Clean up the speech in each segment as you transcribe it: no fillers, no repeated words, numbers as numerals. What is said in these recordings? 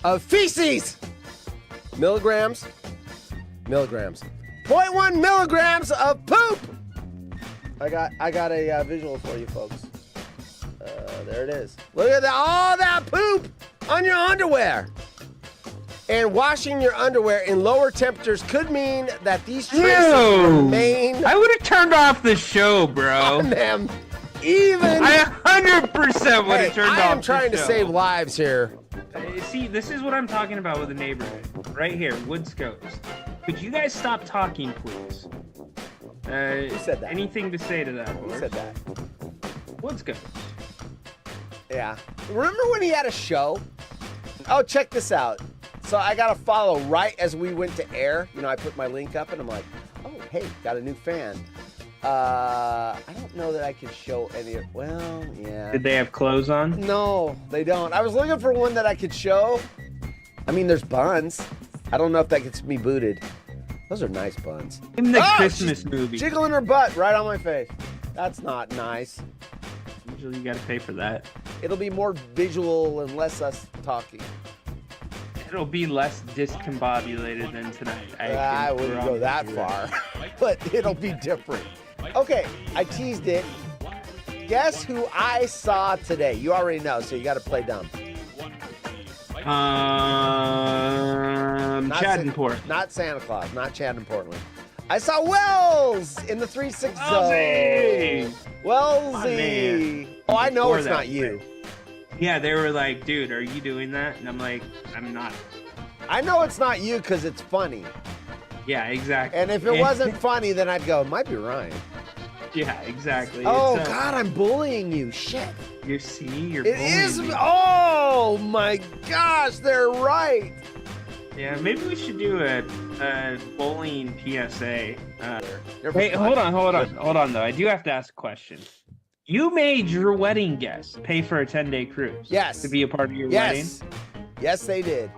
of feces. Milligrams. 0.1 milligrams of poop. I got a visual for you folks. There it is. Look at all that poop on your underwear. And washing your underwear in lower temperatures could mean that these traces remain. I would have turned off the show, bro. On them, even. I 100% would have turned off. I am trying to save lives here. See, this is what I'm talking about with the neighborhood. Right here, Woodscopes. Could you guys stop talking, please? Who said that? Anything to say to that? Who said that? Woodscopes. Yeah. Remember when he had a show? Oh, check this out. So I got to follow right as we went to air. You know, I put my link up and I'm like, oh, hey, got a new fan. I don't know that I could show any of, well, yeah. Did they have clothes on? No, they don't. I was looking for one that I could show. I mean, there's buns. I don't know if that gets me booted. Those are nice buns. In the Christmas movie. Jiggling her butt right on my face. That's not nice. Usually you gotta pay for that. It'll be more visual and less us talking. It'll be less discombobulated than tonight. I wouldn't go that far, but it'll be different. Okay, I teased it. Guess who I saw today? You already know, so you got to play dumb. Chad and Portland. Not Santa Claus, not Chad and Portland. I saw Wells in the 3-6 zone. Wellsy. Oh, I know it's not you. Yeah, they were like, dude, are you doing that? And I'm like, I'm not. I know it's not you because it's funny. Yeah, exactly. And if it wasn't funny, then I'd go, it might be Ryan. Yeah, exactly. Oh, God, I'm bullying you. Shit. You see, you're It is. Me. Oh, my gosh, they're right. Yeah, maybe we should do a bullying PSA. Hey, hold on, though. I do have to ask a question. You made your wedding guests pay for a 10-day cruise. Yes. To be a part of your wedding? Yes, they did.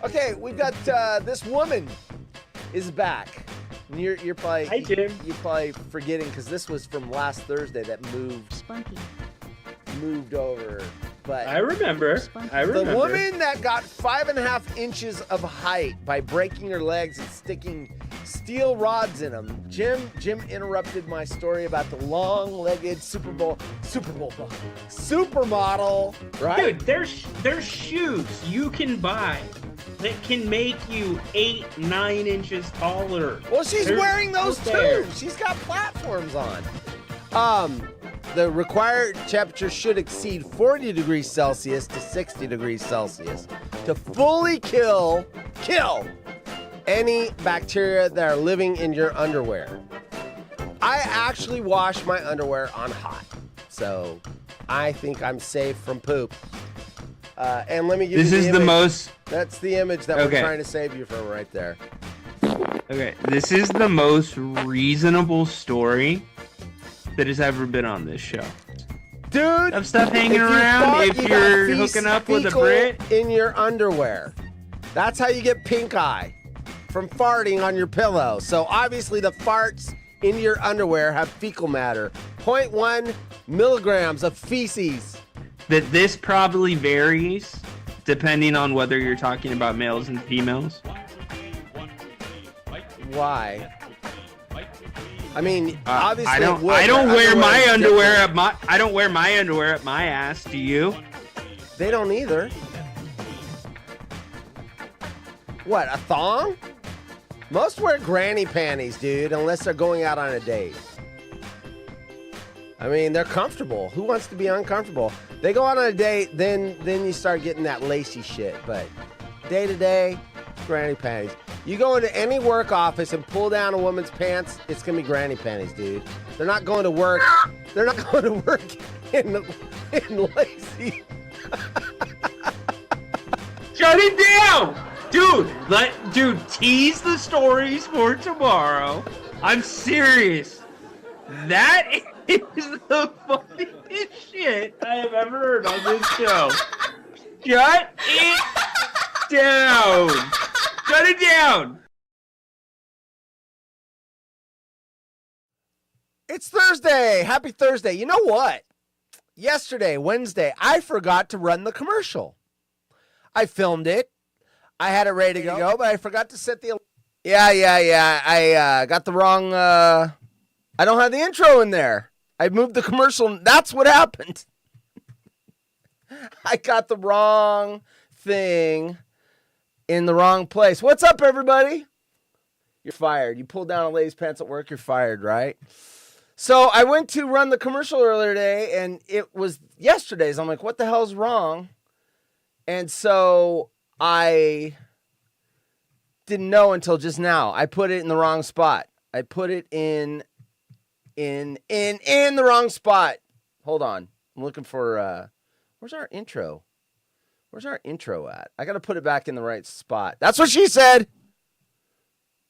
Okay, we've got this woman is back. And you're probably Hi, Jim. You're probably forgetting because this was from last Thursday that moved over. But I remember. The woman that got 5.5 inches of height by breaking her legs and sticking steel rods in them. Jim interrupted my story about the long-legged supermodel, right? Dude, there's shoes you can buy that can make you 8-9 inches taller. Well, she's wearing those too. She's got platforms on. The required temperature should exceed 40 degrees Celsius to 60 degrees Celsius to fully kill any bacteria that are living in your underwear. I actually wash my underwear on hot, so I think I'm safe from poop. And let me give you the image. That's the image that we're trying to save you from right there. Okay, this is the most reasonable story that has ever been on this show. Dude, of stuff hanging around if you're hooking up with a Brit in your underwear. That's how you get pink eye from farting on your pillow. So obviously the farts in your underwear have fecal matter. 0.1 milligrams of feces. That this probably varies depending on whether you're talking about males and females. Why? I mean, obviously, I don't wear my underwear at my. I don't wear my underwear at my ass. Do you? They don't either. What, a thong? Most wear granny panties, dude, unless they're going out on a date. I mean, they're comfortable. Who wants to be uncomfortable? They go out on a date, then you start getting that lacy shit. But day to day, granny panties. You go into any work office and pull down a woman's pants, it's gonna be granny panties, dude. They're not going to work. They're not going to work in lacy. Shut it down, dude. Dude, tease the stories for tomorrow. I'm serious. That is the funniest shit I have ever heard on this show. Shut it down. Shut it down! It's Thursday. Happy Thursday. You know what? Yesterday, Wednesday, I forgot to run the commercial. I filmed it. I had it ready to go, but I forgot to set the. Yeah. I got the wrong. I don't have the intro in there. I moved the commercial. That's what happened. I got the wrong thing in the wrong place. What's up, everybody? You're fired. You pulled down a lady's pants at work, you're fired, right? So I went to run the commercial earlier today, and it was yesterday's. I'm like, what the hell's wrong? And so I didn't know until just now. I put it in the wrong spot. I put it in the wrong spot. Hold on. I'm looking for, where's our intro? Where's our intro at? I got to put it back in the right spot. That's what she said.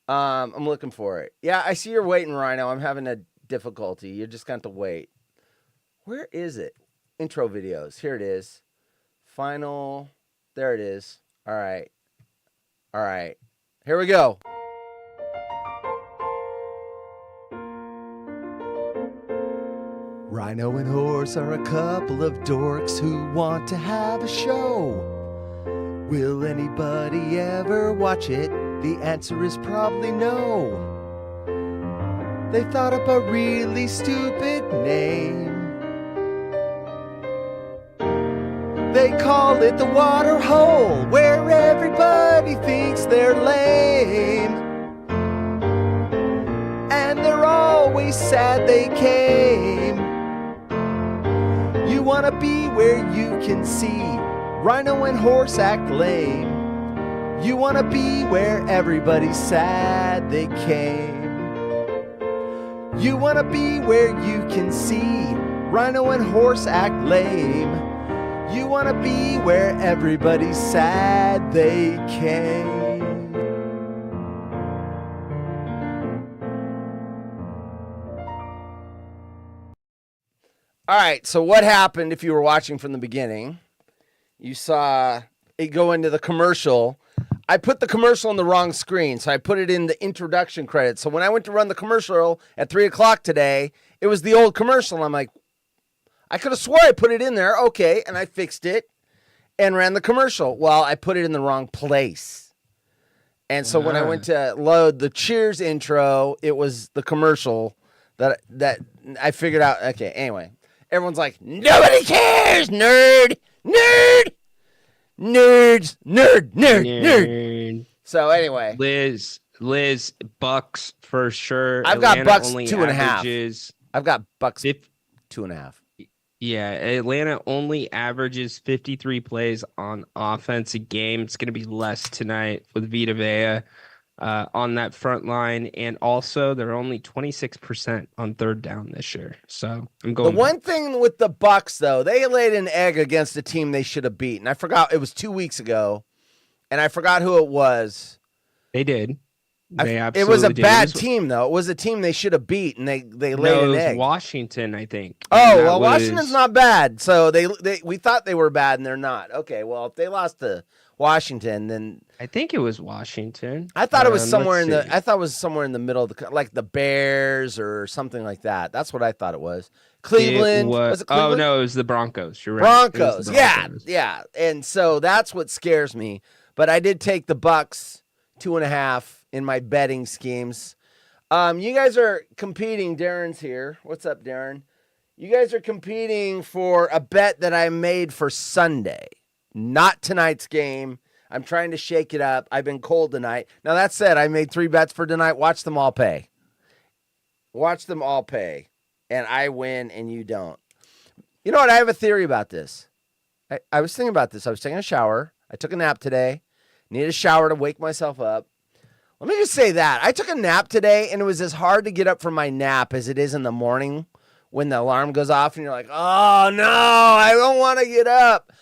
I'm looking for it. Yeah, I see you're waiting, Rhino. I'm having a difficulty. You're just going to wait. Where is it? Intro videos. Here it is. Final. There it is. All right. Here we go. Rhino and Horse are a couple of dorks who want to have a show. Will anybody ever watch it? The answer is probably no. They thought up a really stupid name. They call it the water hole, where everybody thinks they're lame. And they're always sad they came. You wanna be where you can see Rhino and Horse act lame. You wanna be where everybody's sad they came. You wanna be where you can see Rhino and Horse act lame. You wanna be where everybody's sad they came. All right, so what happened if you were watching from the beginning? You saw it go into the commercial. I put the commercial on the wrong screen, so I put it in the introduction credits. So when I went to run the commercial at 3 o'clock today, it was the old commercial. I'm like, I could have swore I put it in there. Okay, and I fixed it and ran the commercial. Well, I put it in the wrong place. And so when I went to load the Cheers intro, it was the commercial that I figured out. Okay, anyway. Everyone's like, nobody cares, nerd. So anyway, Liz, Bucks for sure. I've Atlanta got Bucks only 2.5. I've got Bucks 2.5. Yeah, Atlanta only averages 53 plays on offense a game. It's going to be less tonight with Vita Vea on that front line, and also they're only 26% on third down this year. So I'm going. The one thing with the Bucks, though, they laid an egg against a team they should have beaten. I forgot it was 2 weeks ago, and I forgot who it was. They did. It was a bad team, though. It was a team they should have beat, and they laid an egg. Washington, I think. Oh, well, Washington's not bad. So we thought they were bad, and they're not. Okay, well, if they lost to Washington, then I think it was Washington. I thought it was somewhere in the. I thought it was somewhere in the middle of the, like the Bears or something like that. That's what I thought it was. Cleveland. Was it Cleveland? Oh no, it was the Broncos. You're right. Broncos. Yeah. And so that's what scares me. But I did take the Bucks 2.5 in my betting schemes. You guys are competing. Darren's here. What's up, Darren? You guys are competing for a bet that I made for Sunday, not tonight's game. I'm trying to shake it up. I've been cold tonight. Now, that said, I made 3 bets for tonight. Watch them all pay. And I win and you don't. You know what? I have a theory about this. I was thinking about this. I was taking a shower. I took a nap today. Needed a shower to wake myself up. Let me just say that. I took a nap today, and it was as hard to get up from my nap as it is in the morning when the alarm goes off, and you're like, oh, no, I don't want to get up.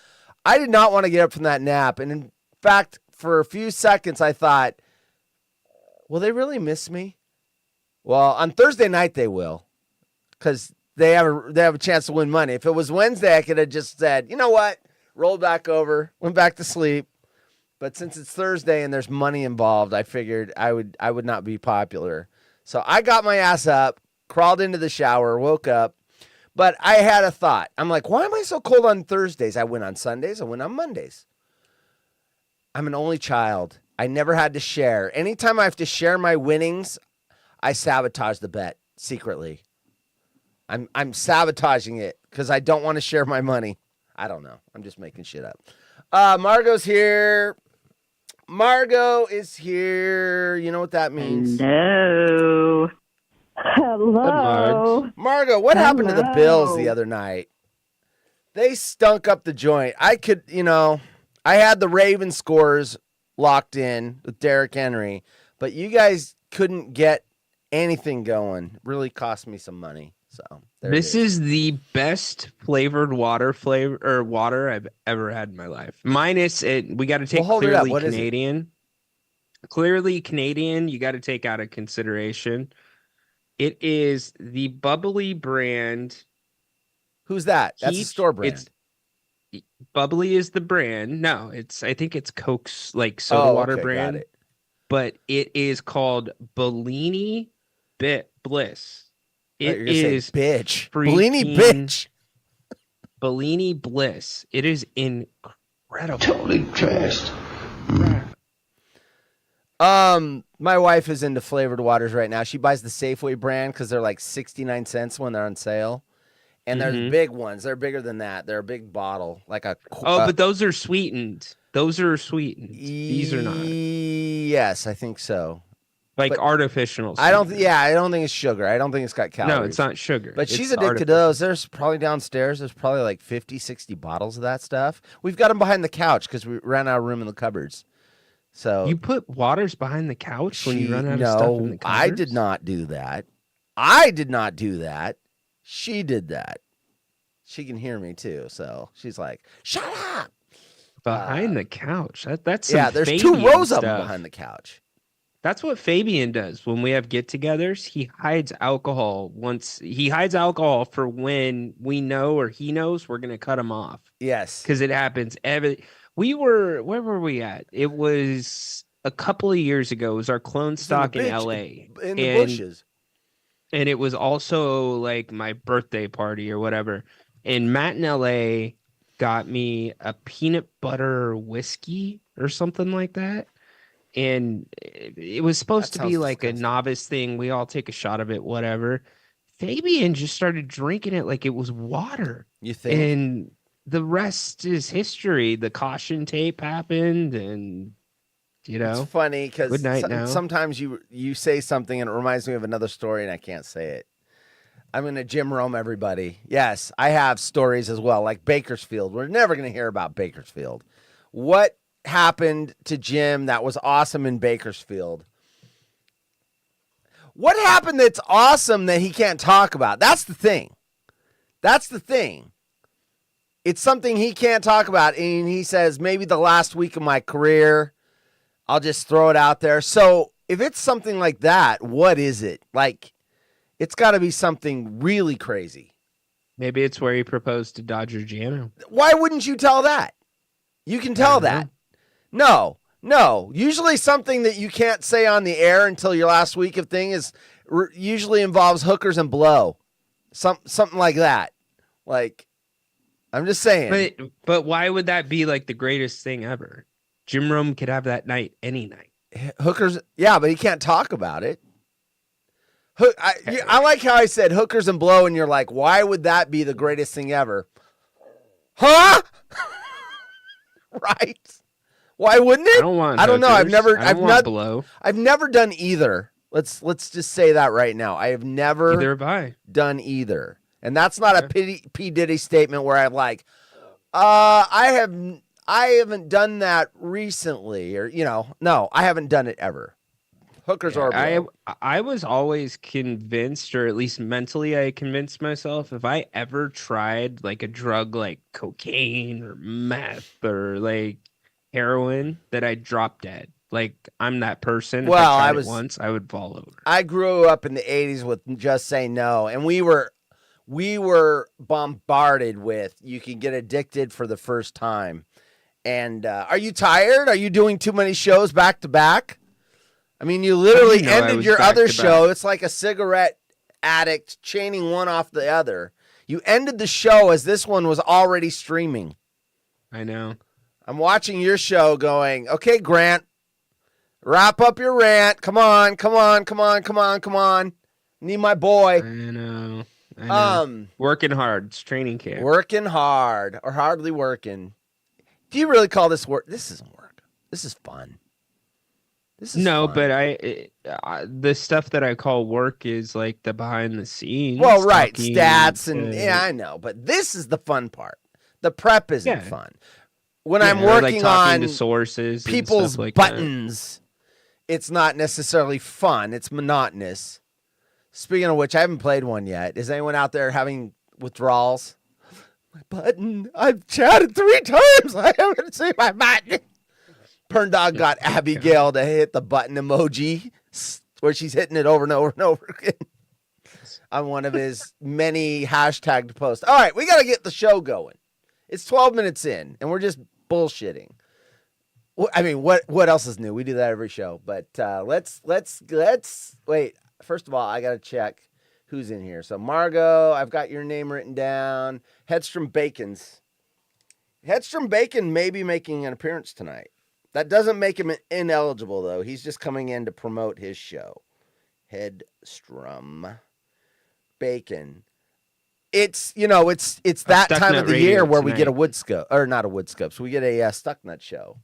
I did not want to get up from that nap. And in fact, for a few seconds, I thought, will they really miss me? Well, on Thursday night, they will, because they have a chance to win money. If it was Wednesday, I could have just said, you know what, rolled back over, went back to sleep. But since it's Thursday and there's money involved, I figured I would not be popular. So I got my ass up, crawled into the shower, woke up. But I had a thought. I'm like, why am I so cold on Thursdays? I win on Sundays. I win on Mondays. I'm an only child. I never had to share. Anytime I have to share my winnings, I sabotage the bet secretly. I'm sabotaging it because I don't want to share my money. I don't know. I'm just making shit up. Margot's here. Margot is here. You know what that means? Hello. Hello. Margot, what happened to the Bills the other night? They stunk up the joint. I had the Raven scores locked in with Derrick Henry, but you guys couldn't get anything going. It really cost me some money. So this is the best flavored water I've ever had in my life. Minus it, we got to take clearly Canadian. Clearly Canadian, you got to take out of consideration. It is the bubbly brand. Who's that? That's a store brand. Bubbly is the brand. No, I think it's Coke's like soda water brand. Got it. But it is called Bellini Bliss. It is bitch. Bellini bitch. Bellini Bliss. It is incredible. Totally trashed. My wife is into flavored waters right now. She buys the Safeway brand because they're like 69 cents when they're on sale. And there's big ones. They're bigger than that. They're a big bottle, like a. But those are sweetened. Those are sweetened. These are not. Yes, I think so. Like artificial. I don't think it's sugar. I don't think it's got calories. No, it's not sugar. But she's addicted to those. There's probably downstairs. There's probably like 50, 60 bottles of that stuff. We've got them behind the couch because we ran out of room in the cupboards. So you put waters behind the couch when you run out of stuff in the cupboards? I did not do that. I did not do that. She did that. She can hear me too, so she's like, "Shut up!" Behind the couch. That's some there's Fabian 2 rows stuff. of them behind the couch. That's what Fabian does when we have get-togethers. He hides alcohol for when we know or he knows we're gonna cut him off. Yes, because it happens where were we at? It was a couple of years ago. It was our clone stock in LA. In the bushes. And it was also like my birthday party or whatever. And Matt in LA got me a peanut butter whiskey or something like that. And it was supposed to be like disgusting. A novice thing. We all take a shot of it, whatever. Fabian just started drinking it like it was water. You think? And the rest is history. The caution tape happened, and it's funny because sometimes you say something and it reminds me of another story, and I can't say it. I'm going to Jim Rome everybody. Yes, I have stories as well, like Bakersfield. We're never going to hear about Bakersfield. What happened to Jim that was awesome in Bakersfield? What happened that's awesome that he can't talk about? That's the thing. It's something he can't talk about, and he says, maybe the last week of my career, I'll just throw it out there. So if it's something like that, what is it? Like, it's got to be something really crazy. Maybe it's where he proposed to Dodger Giano. Why wouldn't you tell that? You can tell that. No. Usually something that you can't say on the air until your last week of thing usually involves hookers and blow. Something like that. Like, I'm just saying. But why would that be like the greatest thing ever? Jim Rome could have that night any night. Hookers, yeah, but he can't talk about it. I like how I said hookers and blow, and you're like, why would that be the greatest thing ever? Huh? Right? Why wouldn't it? I don't know. I've never blow. I've never done either. Let's just say that right now. I have never done either. And that's not a P. Diddy statement where I'm like, I haven't done that recently, or no, I haven't done it ever. Hookers or blow. I was always convinced, or at least mentally I convinced myself, if I ever tried like a drug like cocaine or meth or like heroin, that I'd drop dead. Like, I'm that person. Well, I once, I would fall over. I grew up in the 80s with Just Say No, and we were bombarded with, you can get addicted for the first time. And are you tired? Are you doing too many shows back to back? I mean, you literally ended your other show. It's like a cigarette addict chaining one off the other. You ended the show as this one was already streaming. I know. I'm watching your show going, okay, Grant, wrap up your rant. Come on. Need my boy. I know. Working hard. It's training camp. Working hard or hardly working. Do you really call this work? This isn't work. This is fun. This is No, fun. but the stuff that I call work is like the behind the scenes. Well, right, talking stats and to- yeah, I know, but this is the fun part. The prep isn't Yeah. fun. When Yeah, I'm or, like, working talking on to sources, and people's stuff like buttons, it's not necessarily fun. It's monotonous. Speaking of which, I haven't played one yet. Is anyone out there having withdrawals? My button. I've chatted 3 times. I haven't seen my button. Pern Dog got Abigail to hit the button emoji where she's hitting it over and over and over again on one of his many hashtagged posts. All right, we got to get the show going. It's 12 minutes in, and we're just bullshitting. I mean, what else is new? We do that every show, but let's wait. First of all, I got to check who's in here. So Margot, I've got your name written down. Headstrom Bacon may be making an appearance tonight. That doesn't make him ineligible, though. He's just coming in to promote his show. Headstrom Bacon. It's that time of the year where we get a wood scope, or not a wood scope. So we get a stuck nut show.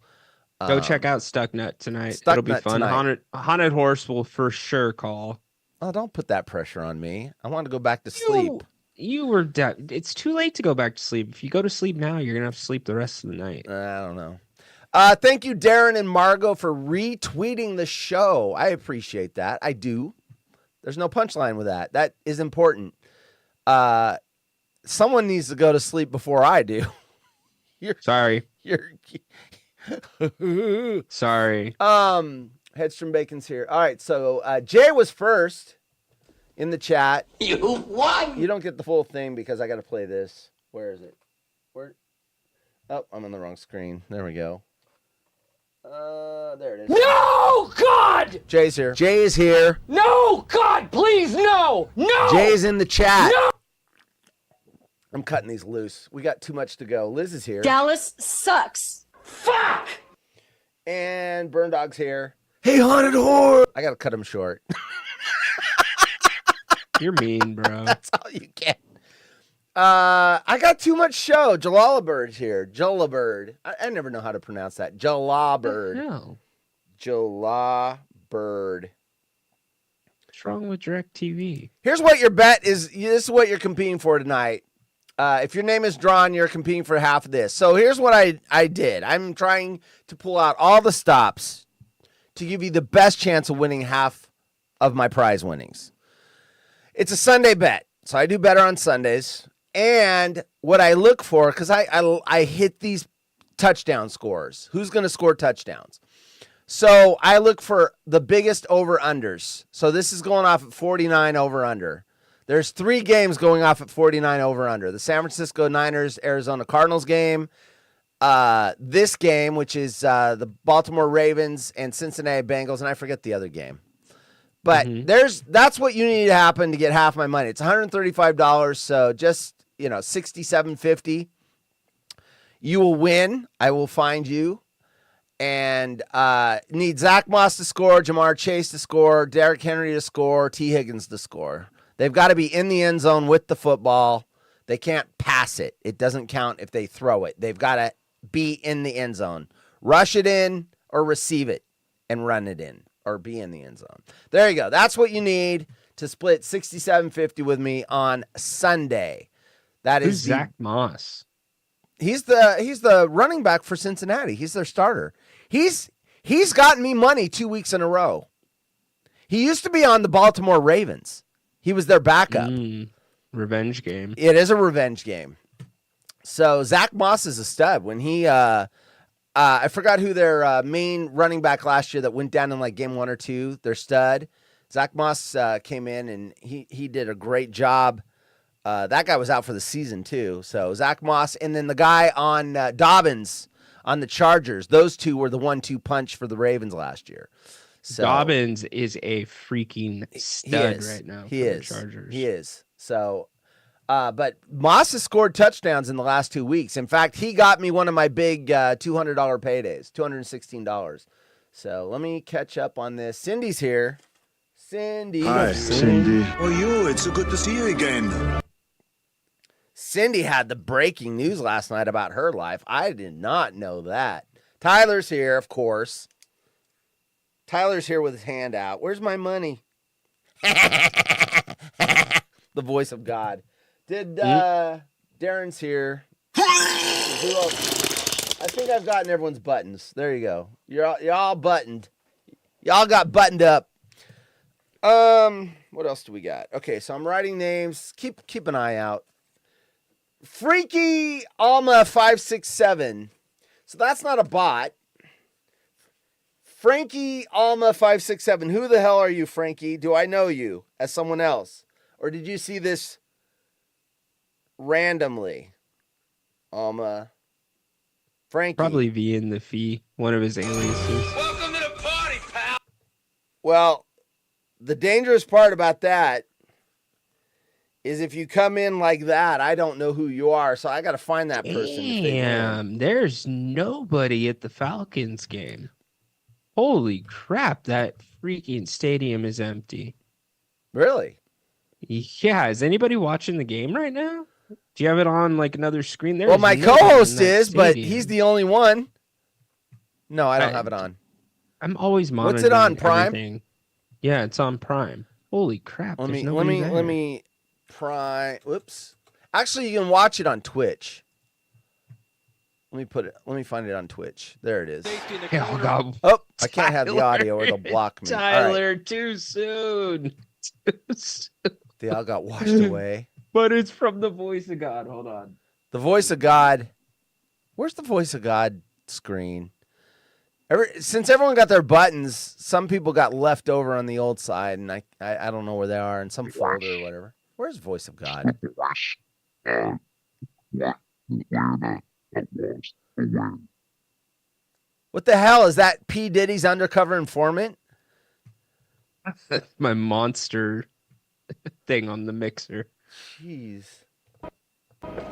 Go check out Stuck Nut tonight. Stuck It'll be Nut fun. tonight. Haunted Horse will for sure call. Oh, don't put that pressure on me. I want to go back to sleep. You were it's too late to go back to sleep. If you go to sleep now, you're gonna have to sleep the rest of the night. I don't know. Thank you, Darren and Margot, for retweeting the show. I appreciate that. I do. There's no punchline with that. That is important. Someone needs to go to sleep before I do. Sorry. Sorry. Headstrom Bacon's here. All right, so Jay was first in the chat. You won. You don't get the full thing because I got to play this. Where is it? Where? Oh, I'm on the wrong screen. There we go. There it is. No, God! Jay's here. Jay is here. No, God, please, no! No! Jay's in the chat. No! I'm cutting these loose. We got too much to go. Liz is here. Dallas sucks. Fuck! And Burn Dog's here. Hey, Haunted Whore! I gotta cut him short. You're mean, bro. That's all you get. I got too much show. Jalalabird's here. Jalabird. I never know how to pronounce that. Jalabird. No. Jalabird. What's wrong with DirecTV? Here's what your bet is. This is what you're competing for tonight. If your name is drawn, you're competing for half of this. So here's what I did. I'm trying to pull out all the stops to give you the best chance of winning half of my prize winnings. It's a Sunday bet, so I do better on Sundays. And what I look for, because I hit these touchdown scores. Who's going to score touchdowns? So I look for the biggest over-unders. So this is going off at 49 over-under. There's 3 games going off at 49 over-under. The San Francisco Niners, Arizona Cardinals game. This game, which is the Baltimore Ravens and Cincinnati Bengals, and I forget the other game. But that's what you need to happen to get half my money. It's $135, so just, $67.50. You will win. I will find you. And need Zach Moss to score, Jamar Chase to score, Derrick Henry to score, T. Higgins to score. They've got to be in the end zone with the football. They can't pass it. It doesn't count if they throw it. They've got to be in the end zone. Rush it in or receive it and run it in or be in the end zone. There you go. That's what you need to split $67.50 with me on Sunday. That Who's is Zach Moss? He's the running back for Cincinnati. He's their starter. He's gotten me money 2 weeks in a row. He used to be on the Baltimore Ravens. He was their backup. Revenge game. It is a revenge game. So Zach Moss is a stud. When he, I forgot who their main running back last year that went down in like game 1 or 2. Their stud. Zach Moss came in and he did a great job. That guy was out for the season too. So Zach Moss and then the guy on Dobbins on the Chargers. Those two were the 1-2 punch for the Ravens last year. So, Dobbins is a freaking stud right now. He is. The Chargers. He is. So But Moss has scored touchdowns in the last 2 weeks. In fact, he got me one of my big $200 paydays, $216. So let me catch up on this. Cindy's here. Cindy. Hi, Cindy. Oh, you. It's so good to see you again. Cindy had the breaking news last night about her life. I did not know that. Tyler's here, of course. Tyler's here with his hand out. Where's my money? The voice of God. Did Darren's here? Who else? I think I've gotten everyone's buttons. There you go. You're all buttoned. Y'all got buttoned up. What else do we got? Okay, so I'm writing names. Keep an eye out. Freaky Alma 567. So that's not a bot. Frankie Alma 567. Who the hell are you, Frankie? Do I know you as someone else? Or did you see this randomly? Alma. Frankie. Probably V in the fee, one of his aliases. Welcome to the party, pal. Well, the dangerous part about that is if you come in like that, I don't know who you are, so I got to find that person. If they win. Damn, there's nobody at the Falcons game. Holy crap, that freaking stadium is empty. Really? Yeah, is anybody watching the game right now? Do you have it on like another screen there? Well, my co-host is, but he's the only one. No, I don't have it on. I'm always monitoring. What's it on, Prime? Everything. Yeah, it's on Prime. Holy crap! Let me Prime. Whoops. Actually, you can watch it on Twitch. Let me find it on Twitch. There it is. Oh, God. Oh, I can't have the audio or they'll block me. Tyler, too soon. They all got washed away. But it's from the voice of God. Hold on. The voice of God. Where's the voice of God screen? Since everyone got their buttons, some people got left over on the old side, and I don't know where they are in some folder or whatever. Where's voice of God? What the hell is that? P. Diddy's undercover informant? That's my monster thing on the mixer. Jeez.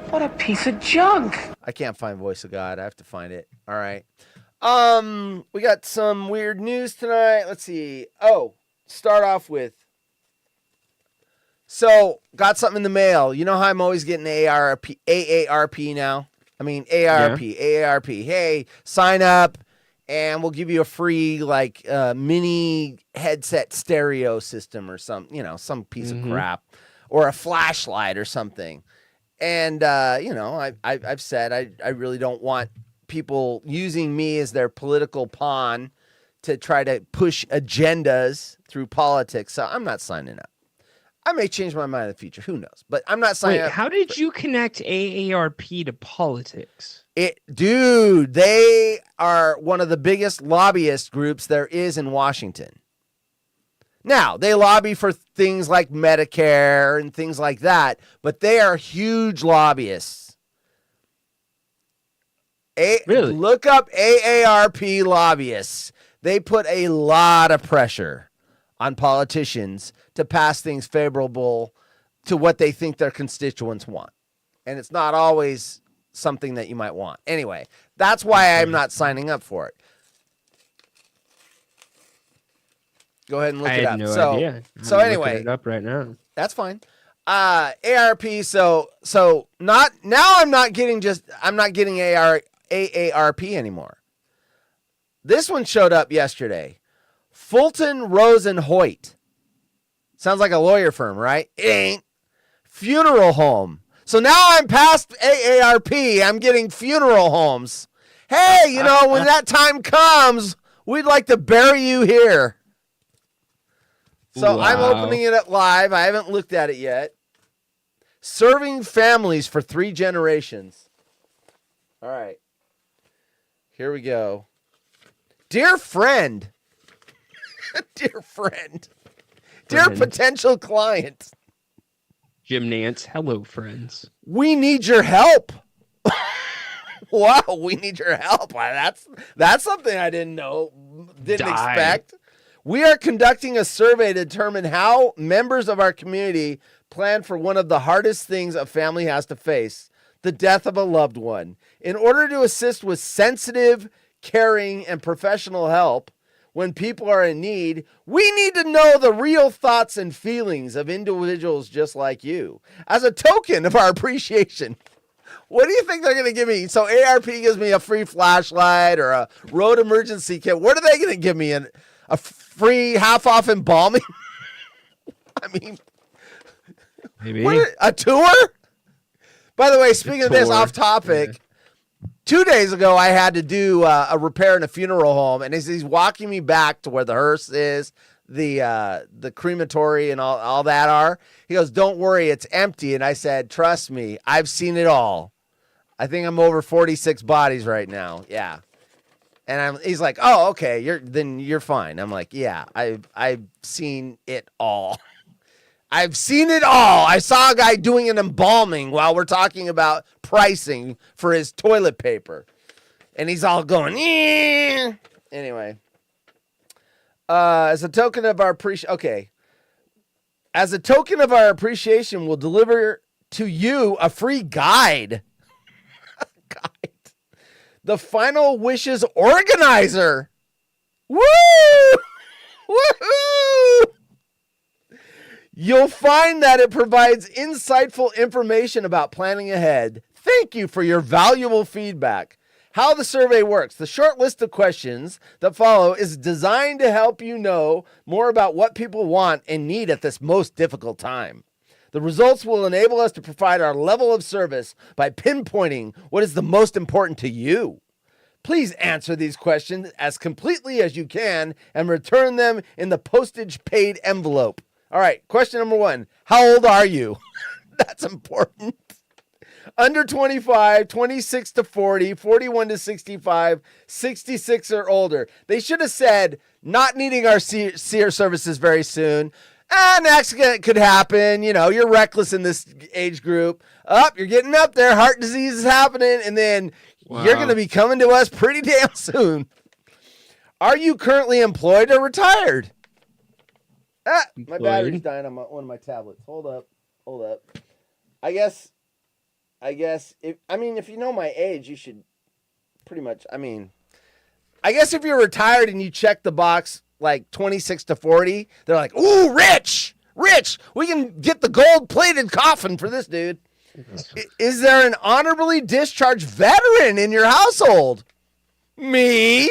What a piece of junk. I can't find voice of God. I have to find it. All right. We got some weird news tonight. Let's see. Oh, start off with. So, got something in the mail. You know how I'm always getting AARP now? I mean, AARP. Hey, sign up and we'll give you a free mini headset stereo system or some piece of crap or a flashlight or something. And I've said I really don't want people using me as their political pawn to try to push agendas through politics. So I'm not signing up. I may change my mind in the future. Who knows? But I'm not signing up. How did you connect AARP to politics? Dude, they are one of the biggest lobbyist groups there is in Washington. Now, they lobby for things like Medicare and things like that, but they are huge lobbyists. Really? Look up AARP lobbyists. They put a lot of pressure on politicians to pass things favorable to what they think their constituents want. And it's not always something that you might want. Anyway, that's why I'm not signing up for it. Go ahead and look it up. I had no idea. So I'm anyway, looking it up right now. that's fine. ARP. So not now. I'm not getting AARP anymore. This one showed up yesterday. Fulton Rosen Hoyt. Sounds like a lawyer firm, right? It ain't. Funeral home. So now I'm past AARP. I'm getting funeral homes. Hey, when that time comes, we'd like to bury you here. So Wow. I'm opening it up live. I haven't looked at it yet. Serving families for 3 generations. All right. Here we go. Dear friend. Dear friend. Dear potential client. Jim Nance, hello, friends. We need your help. Wow, we need your help. That's something I didn't know, didn't expect. We are conducting a survey to determine how members of our community plan for one of the hardest things a family has to face, the death of a loved one. In order to assist with sensitive, caring, and professional help when people are in need, we need to know the real thoughts and feelings of individuals just like you. As a token of our appreciation, what do you think they're going to give me? So ARP gives me a free flashlight or a road emergency kit. What are they going to give me? A free half-off embalming? I mean, Maybe. A tour? By the way, speaking of this, off topic, 2 days ago I had to do a repair in a funeral home, and as he's walking me back to where the hearse is, the crematory and all that are, he goes, "Don't worry, it's empty." And I said, "Trust me, I've seen it all. I think I'm over 46 bodies right now." Yeah. And he's like, "Oh, okay, you're fine." I'm like, "Yeah, I've seen it all. I've seen it all. I saw a guy doing an embalming while we're talking about pricing for his toilet paper." And he's all going, "Eh." Anyway. As a token of our appreciation, we'll deliver to you a free guide. Guide. The Final Wishes Organizer. Woo! Woohoo! You'll find that it provides insightful information about planning ahead. Thank you for your valuable feedback. How the survey works. The short list of questions that follow is designed to help you know more about what people want and need at this most difficult time. The results will enable us to provide our level of service by pinpointing what is the most important to you. Please answer these questions as completely as you can and return them in the postage-paid envelope. All right, question number 1. How old are you? That's important. Under 25, 26 to 40, 41 to 65, 66 or older. They should have said, not needing our seer services very soon. An accident could happen. You know, you're reckless in this age group. You're getting up there. Heart disease is happening. And then you're going to be coming to us pretty damn soon. Are you currently employed or retired? My battery's dying on one of my tablets. Hold up. I guess if you know my age, you should pretty much, I guess if you're retired and you check the box like 26 to 40, they're like, "Ooh, rich, we can get the gold-plated coffin for this dude." Is there an honorably discharged veteran in your household? Me.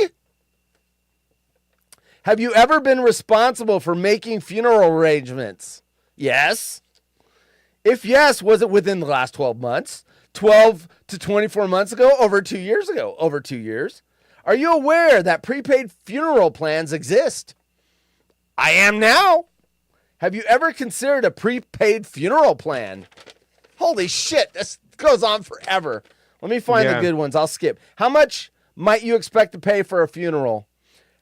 Have you ever been responsible for making funeral arrangements? Yes. If yes, was it within the last 12 months? 12 to 24 months ago? Over 2 years ago? Over 2 years? Are you aware that prepaid funeral plans exist? I am now. Have you ever considered a prepaid funeral plan? Holy shit, this goes on forever. Let me find the good ones. I'll skip. How much might you expect to pay for a funeral?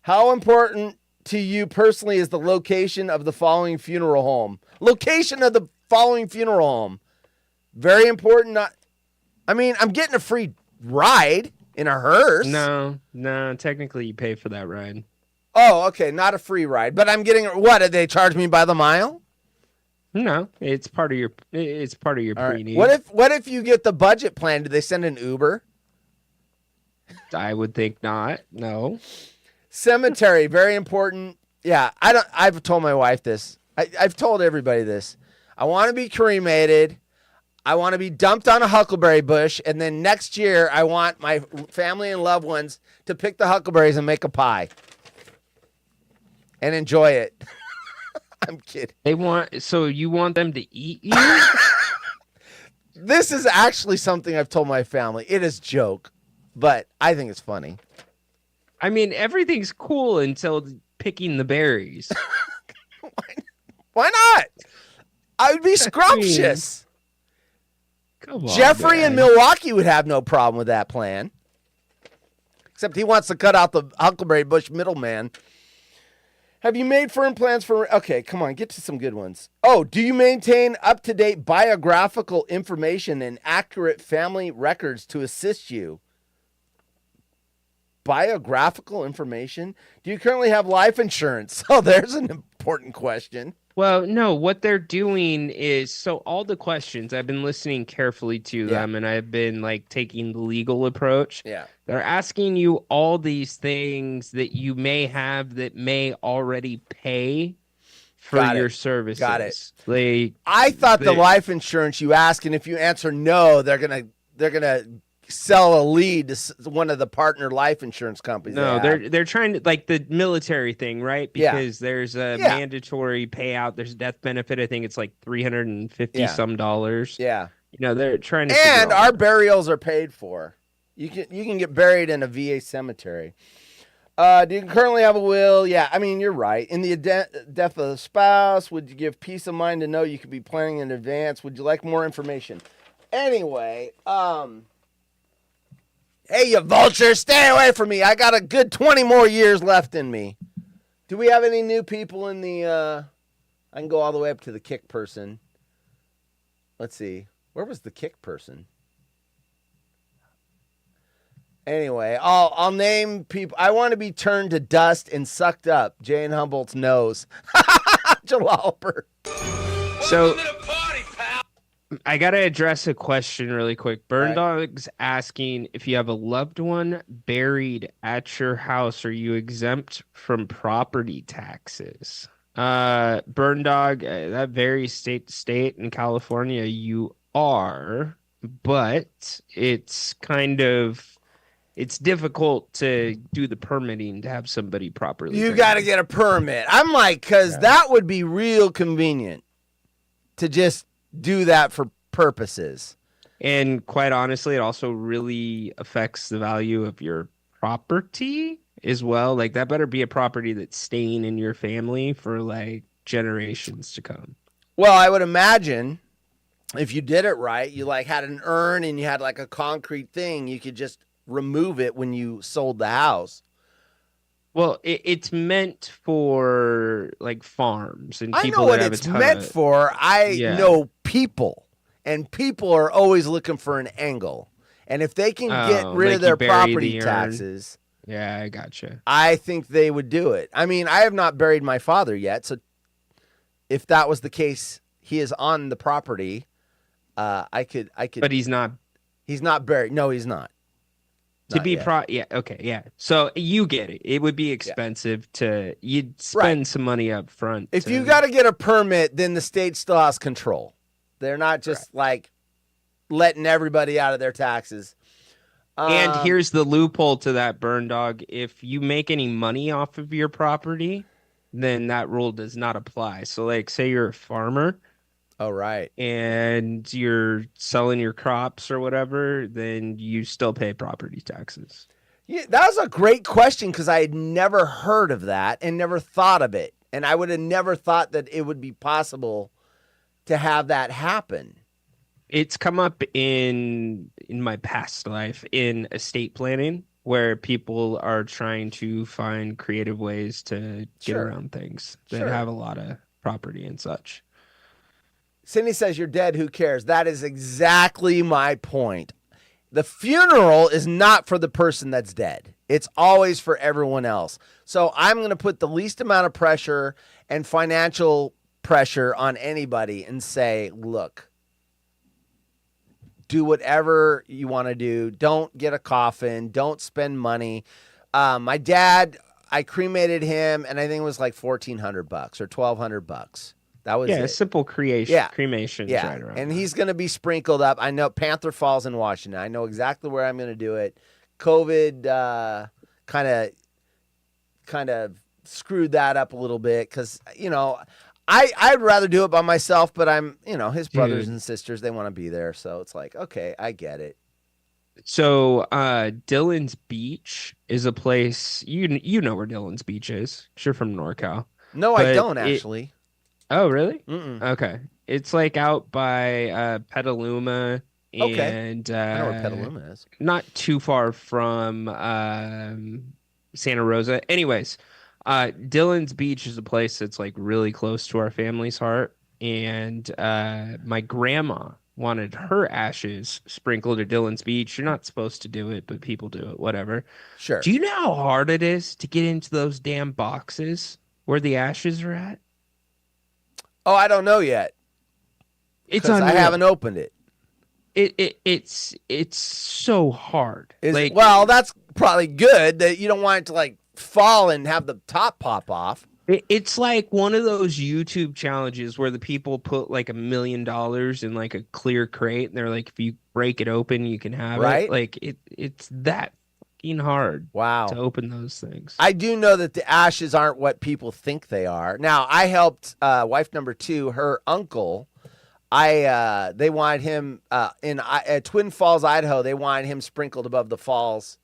How important to you personally is the location of the following funeral home? Location of the following funeral home. Very important. I'm getting a free ride in a hearse. No, technically you pay for that ride. Oh, okay, not a free ride, but I'm getting what? Did they charge me by the mile? No, it's part of your pre-need. Right. What if you get the budget plan? Do they send an Uber? I would think not. No. Cemetery, very important. Yeah, I've told my wife this. I've told everybody this. I want to be cremated. I want to be dumped on a huckleberry bush, and then next year I want my family and loved ones to pick the huckleberries and make a pie and enjoy it. I'm kidding. So you want them to eat you? This is actually something I've told my family. It is a joke, but I think it's funny. Everything's cool until picking the berries. Why not? I would be scrumptious. Come on, Jeffrey man. in Milwaukee would have no problem with that plan. Except he wants to cut out the huckleberry bush middleman. Have you made firm plans for... Okay, come on, get to some good ones. Oh, do you maintain up-to-date biographical information and accurate family records to assist you? Biographical information? Do you currently have life insurance? Oh, there's an important question. Well, no, what they're doing is so all the questions I've been listening carefully to Yeah. them and I've been like taking the legal approach. Yeah. They're asking you all these things that you may have that may already pay for Got it. your services. Got it. Like I thought the they- life insurance you ask, and if you answer no, they're gonna sell a lead to one of the partner life insurance companies. No, they have. they're trying to like the military thing, right? Yeah. Because there's a Yeah. mandatory payout. There's a death benefit. I think it's like 350 Yeah. some dollars. Yeah. You know, they're trying to And figure our out- burials are paid for. You can get buried in a VA cemetery. Do you currently have a will? Yeah, I mean, you're right. In the death of the spouse, would you give peace of mind to know you could be planning in advance? Would you like more information? Anyway, hey, you vulture, stay away from me. I got a good 20 more years left in me. Do we have any new people in the, I can go all the way up to the kick person. Let's see. Where was the kick person? Anyway, I'll name people. I want to be turned to dust and sucked up. Jane Humboldt's nose. Jalopper. So Welcome to the party, pal. I gotta address a question really quick. Burn Right. Dog's asking if you have a loved one buried at your house, are you exempt from property taxes? Burn Dog, that varies state to state. In California, you are, but it's difficult to do the permitting to have somebody properly. You buried. got to get a permit. I'm like, because that would be real convenient to just do that for purposes. And quite honestly, it also really affects the value of your property as well. Like that better be a property that's staying in your family for like generations to come. Well, I would imagine if you did it right, you like had an urn and you had like a concrete thing, you could just remove it when you sold the house. Well, it's meant for like farms and I people know what that have it's a ton meant of- for. I Yeah. know people, and people are always looking for an angle. And if they can get Oh, rid like of you their bury property the urn. taxes, Yeah, I gotcha. I think they would do it. I mean, I have not buried my father yet, so if that was the case, he is on the property. I could. But he's not He's not buried. No, he's not. to Not be yet. yeah, okay, yeah. So you get it. It would be expensive you'd spend some money up front. If to- you got to get a permit, then the state still has control. They're not just like letting everybody out of their taxes. And Um, here's the loophole to that, Burn Dog. If you make any money off of your property, then that rule does not apply. So, like, say you're a farmer oh right. and you're selling your crops or whatever, then you still pay property taxes. Yeah, that was a great question because I had never heard of that and never thought of it. And I would have never thought that it would be possible to have that happen. It's come up in my past life in estate planning where people are trying to find creative ways to get Sure. around things that Sure. have a lot of property and such. Cindy says, you're dead. Who cares? That is exactly my point. The funeral is not for the person that's dead. It's always for everyone else. So I'm going to put the least amount of pressure and financial pressure on anybody and say, look, do whatever you want to do. Don't get a coffin. Don't spend money. My dad, I cremated him, and I think it was like $1,400 or $1,200. That was Yeah, it. simple cremation. Yeah, Right around and there. he's going to be sprinkled up. I know Panther Falls in Washington. I know exactly where I'm going to do it. COVID kind of screwed that up a little bit because, you know, I'd rather do it by myself, but I'm, you know, his brothers Dude. and sisters, they want to be there. So it's like, okay, I get it. So, Dillon's Beach is a place you know where Dillon's Beach is. 'Cause you're from NorCal. No, I But don't it- actually. Oh, really? Mm-mm. Okay. It's like out by Petaluma Okay. and I know where Petaluma is. not too far from Santa Rosa. Anyways, Dillon's Beach is a place that's like really close to our family's heart. And my grandma wanted her ashes sprinkled at Dillon's Beach. You're not supposed to do it, but people do it, whatever. Sure. Do you know how hard it is to get into those damn boxes where the ashes are at? Oh, I don't know yet. It's 'Cause I unreal. haven't opened it. It's so hard. Well, that's probably good that you don't want it to like fall and have the top pop off. It's like one of those YouTube challenges where the people put like $1 million in like a clear crate, and they're like, if you break it open, you can have Right? it. Like it's that fucking hard Wow. to open those things. I do know that the ashes aren't what people think they are. Now, I helped wife number 2, her uncle. They wanted him in Twin Falls, Idaho. They wanted him sprinkled above the falls,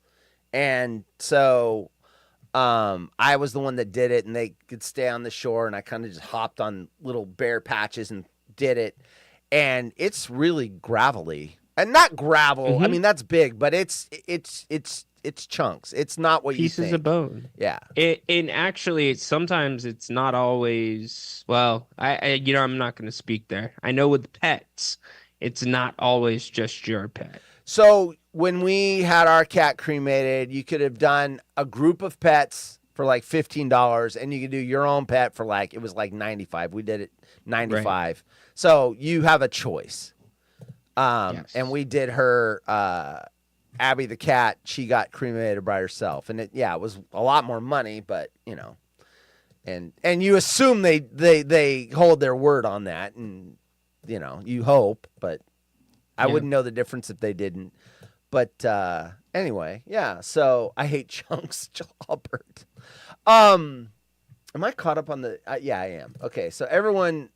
and so I was the one that did it, and they could stay on the shore, and I kind of just hopped on little bare patches and did it, and it's really gravelly, and not gravel. I mean, that's big, but it's chunks. It's not what Pieces you think. of bone. Yeah. And actually, sometimes it's not always. Well, I'm not going to speak there. I know with pets, it's not always just your pet. So when we had our cat cremated, you could have done a group of pets for like $15, and you could do your own pet for like, it was like $95. We did it $95. Right. So you have a choice. Yes. And we did her, Abby the cat, she got cremated by herself. And it was a lot more money, but you know, and you assume they hold their word on that, and you know, you hope, but I wouldn't know the difference if they didn't. But anyway, yeah. So I hate chunks, Jalbert. Am I caught up on the? Yeah, I am. Okay, so everyone,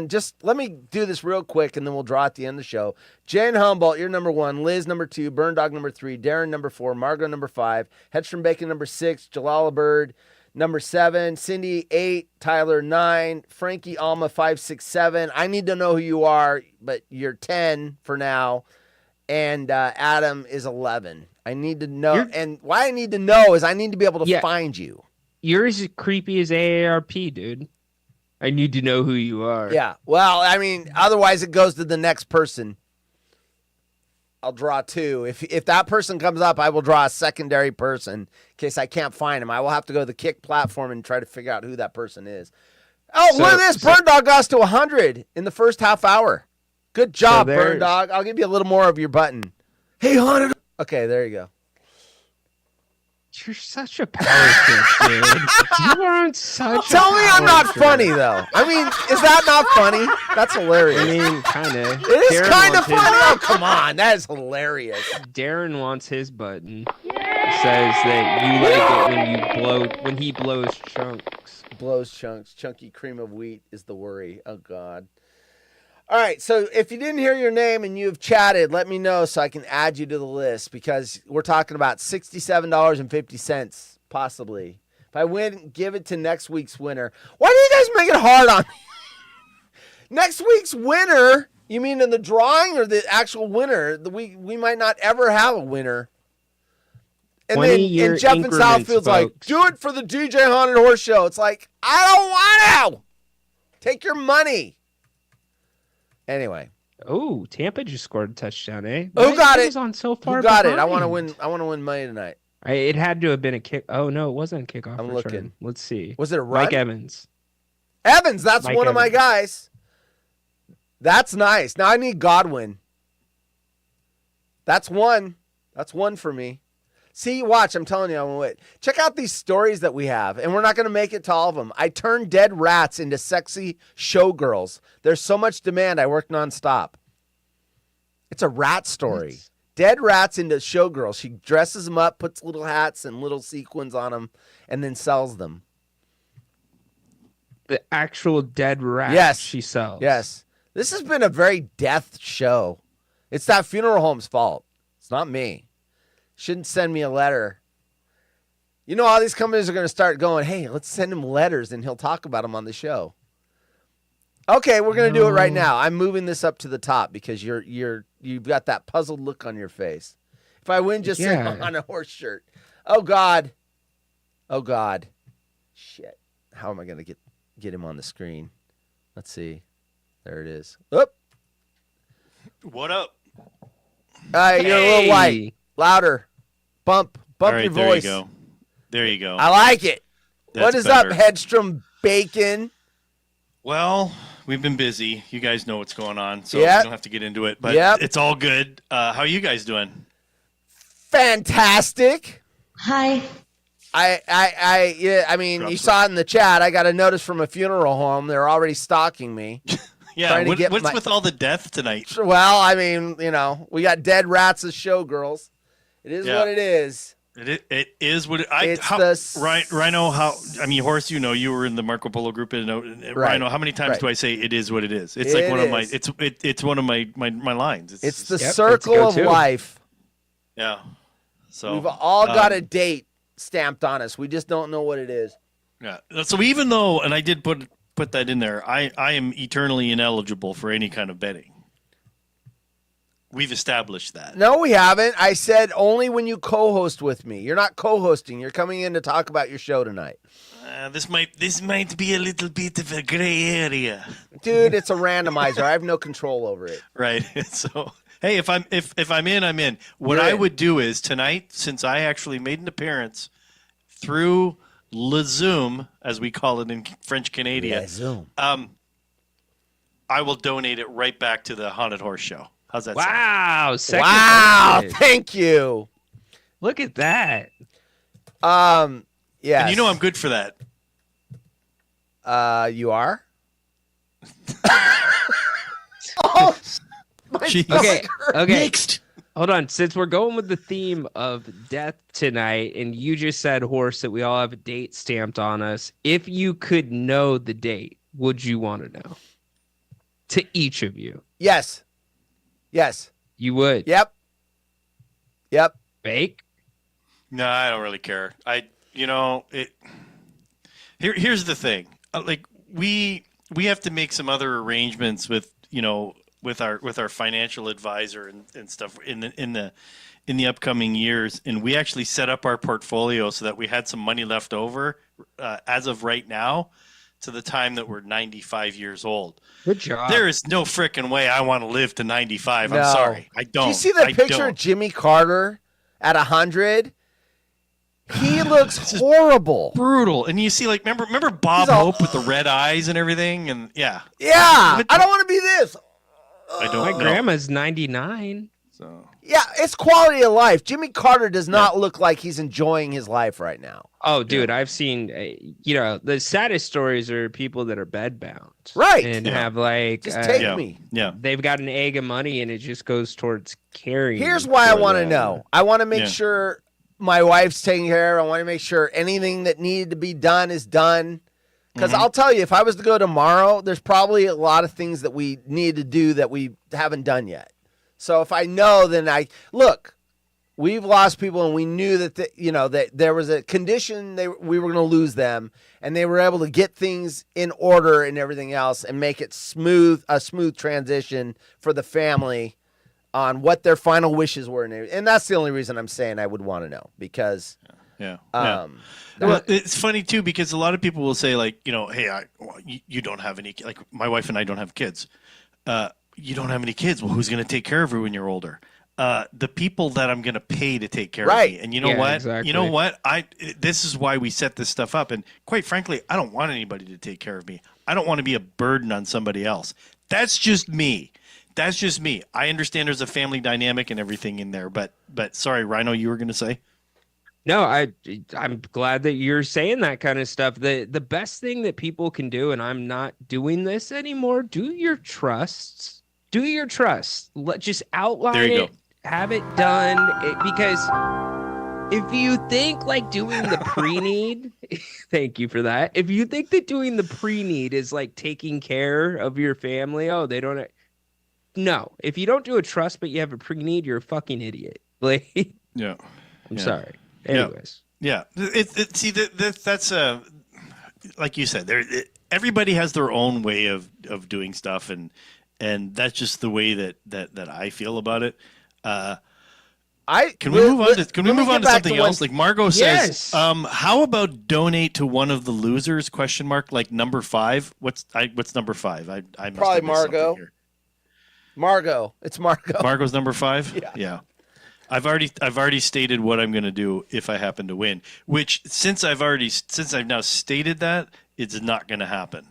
just let me do this real quick, and then we'll draw at the end of the show. Jen Humboldt, you're number 1. Liz, number 2. Burn Dog, number 3. Darren, number 4. Margot, number 5. Hedstrom Bacon, number 6. Jalala Bird, number 7. Cindy, 8. Tyler, 9. Frankie Alma, 5, 6, 7. I need to know who you are, but you're 10 for now. And Adam is 11. I need to know. And why I need to know is I need to be able to find you. You're as creepy as AARP, dude. I need to know who you are. Yeah. Well, I mean, otherwise it goes to the next person. I'll draw 2. If that person comes up, I will draw a secondary person in case I can't find him. I will have to go to the Kick platform and try to figure out who that person is. Oh, look at this. Burn Dog got us to 100 in the first half hour. Good job, Burn Dog. I'll give you a little more of your button. Hey, Haunted. Okay, there you go. You're such a power kid, dude. You aren't such Tell me I'm not funny, though. I mean, is that not funny? That's hilarious. I mean, kind of. It is kind of funny. Oh, come on. That is hilarious. Darren wants his button. It says that you like it when he blows chunks. Blows chunks. Chunky cream of wheat is the worry. Oh, God. All right, so if you didn't hear your name and you've chatted, let me know so I can add you to the list, because we're talking about $67.50 possibly. If I win, give it to next week's winner. Why do you guys make it hard on me? Next week's winner, you mean in the drawing or the actual winner? We might not ever have a winner. And then Jeff in Southfield's like, do it for the DJ Haunted Horse Show. It's like, I don't want to. Take your money. Anyway. Oh, Tampa just scored a touchdown, eh? Who got it? Was on so far Who got behind. it? I want to win money tonight. It had to have been a kick. Oh no, it wasn't a kickoff. I'm return. looking. Let's see. Was it a run? Mike Evans. Evans, that's Mike one of my Evans. guys. That's nice. Now I need Godwin. That's one. That's one for me. See, watch. I'm telling you, I'm gonna win. Check out these stories that we have, and we're not gonna make it to all of them. I turned dead rats into sexy showgirls. There's so much demand. I work nonstop. It's a rat story. What? Dead rats into showgirls. She dresses them up, puts little hats and little sequins on them, and then sells them. The actual dead rat. Yes. She sells. Yes. This has been a very death show. It's that funeral home's fault. It's not me. Shouldn't send me a letter. You know, all these companies are going to start going, hey, let's send him letters and he'll talk about them on the show. Okay, we're going to do it right now. I'm moving this up to the top because you've got that puzzled look on your face. If I win, just say on a horse shirt. Oh, God. Oh, God. Shit. How am I going to get him on the screen? Let's see. There it is. Oop. What up? You're a little white. Louder. Bump All right, your voice. There you go. I like it. That's what is better. up, Hedstrom Bacon? Well, We've been busy. You guys know what's going on, so Yep. we don't have to get into it. But Yep. it's all good. How are you guys doing? Fantastic. Hi. I mean, you saw it in the chat. I got a notice from a funeral home. They're already stalking me. Yeah. Trying to get What's my- with all the death tonight? Well, I mean, we got dead rats as showgirls. It is Yeah. what it is. It is what Rhino. Horace, you were in the Marco Polo group. Rhino, how many times Right. do I say it is what it is? It's It like one of my. is. It's one of my lines. It's the Yep, circle it's a of go-to. life. Yeah. So We've all got a date stamped on us. We just don't know what it is. Yeah. So even though, and I did put that in there, I am eternally ineligible for any kind of betting. We've established that. No, we haven't. I said only when you co-host with me. You're not co-hosting. You're coming in to talk about your show tonight. This might be a little bit of a gray area, Dude, it's a randomizer. I have no control over it. right? So hey, if I'm in, I'm in. What You're I in. would do is tonight, since I actually made an appearance through Le Zoom, as we call it in French Canadian, Zoom. I will donate it right back to the Haunted Horse Show. How's that sound? Wow. Second Wow, message. thank you. Look at that. Yeah. And you know I'm good for that. You are? Oh, my Jeez. Okay. stomach. Okay. Next. Hold on. Since we're going with the theme of death tonight, and you just said, Horse, that we all have a date stamped on us. If you could know the date, would you want to know? To each of you. Yes. Yes. You would. Yep. Yep. Fake? No, I don't really care. Here's the thing. We have to make some other arrangements with our financial advisor and stuff in the upcoming years, and we actually set up our portfolio so that we had some money left over as of right now to the time that we're 95 years old. Good job. There is no frickin' way I want to live to 95. No. I'm sorry. I don't. Do you see that I picture don't. of Jimmy Carter at 100? He looks horrible. Brutal. And you see, remember Bob He's all- Hope with the red eyes and everything? And yeah, Yeah. I don't want to be this. I don't My know. grandma's 99. So. Yeah, it's quality of life. Jimmy Carter does not look like he's enjoying his life right now. Oh, dude, I've seen, the saddest stories are people that are bedbound. Right. And Yeah. have Just take Yeah. me. Yeah. they've got an egg of money and it just goes towards carrying. Here's why I for want to them. know. I want to make Yeah. sure my wife's taken care of. I want to make sure anything that needed to be done is done. Because I'll tell you, if I was to go tomorrow, there's probably a lot of things that we need to do that we haven't done yet. So if I know, then we've lost people, and we knew that that there was a condition we were going to lose them, and they were able to get things in order and everything else, and make it a smooth transition for the family on what their final wishes were, and that's the only reason I'm saying I would want to know, because Yeah. well, It's funny too because a lot of people will say hey, you don't have any, like my wife and I don't have kids. You don't have any kids. Well, who's going to take care of you when you're older? The people that I'm going to pay to take care of Right. me. And you know Yeah, what? exactly. You know what? This is why we set this stuff up. And quite frankly, I don't want anybody to take care of me. I don't want to be a burden on somebody else. That's just me. I understand there's a family dynamic and everything in there, but sorry, Rhino, you were going to say? No, I'm glad that you're saying that kind of stuff. The best thing that people can do, and I'm not doing this anymore, do your trusts. Just outline There you it, have it done. Because if you think like doing the pre-need, thank you for that. If you think that doing the pre-need is like taking care of your family, no. If you don't do a trust but you have a pre-need, you're a fucking idiot. Like, Yeah. I'm Yeah. sorry. Yeah. Anyways. Yeah, that's like you said. Everybody has their own way of doing stuff, and that's just the way that I feel about it. Can we move on to something else? Like Margot Yes. says, how about donate to one of the losers? Question mark. Like number 5. What's number 5? I must Probably have missed something Margot. here. Margot. It's Margot. Margot's number 5. Yeah. I've already stated what I'm going to do if I happen to win. Which since I've now stated that, it's not going to happen.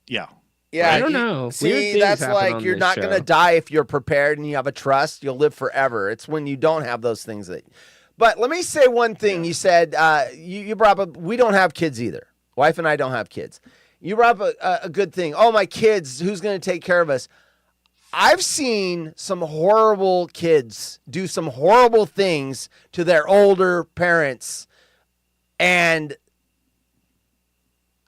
yeah. Yeah, I don't know. Weird See, things that's happen like on you're this not show. going to die if you're prepared and you have a trust. You'll live forever. It's when you don't have those things that. But let me say one thing. You said you brought up. We don't have kids either. Wife and I don't have kids. You brought up a good thing. Oh, my kids. Who's going to take care of us? I've seen some horrible kids do some horrible things to their older parents, and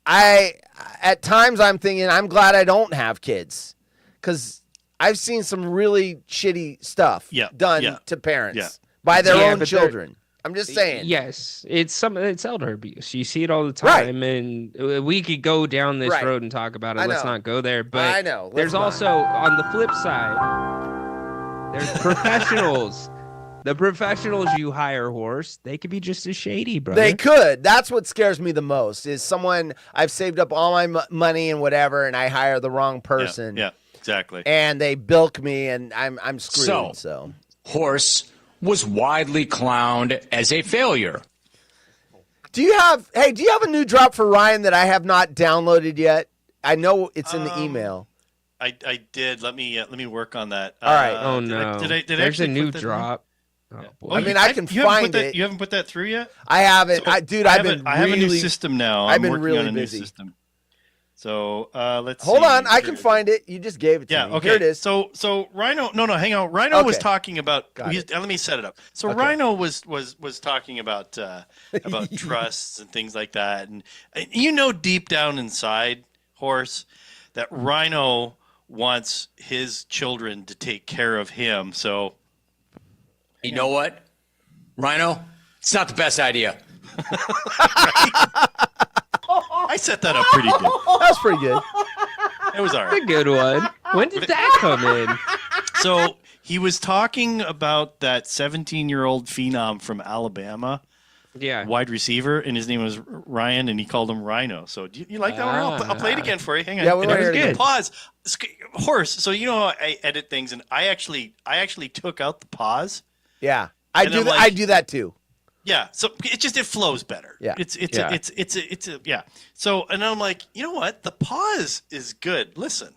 at times I'm thinking, I'm glad I don't have kids, because I've seen some really shitty stuff done to parents by their own children. I'm just saying. Yes, it's elder abuse. You see it all the time, and we could go down this road and talk about it. Let's not go there. But I know. There's also, on the flip side, there's professionals. The professionals you hire, Horse, they could be just as shady, brother. They could. That's what scares me the most, is someone, I've saved up all my money and whatever, and I hire the wrong person. Yeah, exactly. And they bilk me, and I'm screwed. So Horse was widely clowned as a failure. do you have a new drop for Ryan that I have not downloaded yet? I know it's in the email. I did. Let me work on that. All right. Oh no! Did I There's actually a new put that in? drop. Oh, Yeah. boy. Oh, I mean, I can you haven't find put that- it. You haven't put that through yet? I haven't. So, I've been I have a new really- system now. I've I'm been working really on a busy. new system. So let's Hold see. on, I can find it. You just gave it to Yeah, me. okay. Here it is. So Rhino, no, hang on. Rhino was Okay. talking about. Got it. Let me set it up. So Okay. Rhino was talking about trusts and things like that, and you know deep down inside, Horse, that Rhino wants his children to take care of him. So You know what, Rhino? It's not the best idea. I set that up pretty good. That's pretty good. It was all That's a right. good one. When did that come in? So he was talking about that 17-year-old phenom from Alabama, Yeah. wide receiver, and his name was Ryan, and he called him Rhino. So do you like that one? I'll play it again for you. Hang on. Yeah, we And wanna there's hear it the again. pause. Horse. So you know how I edit things, and I actually took out the pause. Yeah, I And do I'm that. like- I do that too. Yeah, so it flows better. Yeah. it's Yeah. yeah. So and I'm like, you know what? The pause is good. Listen.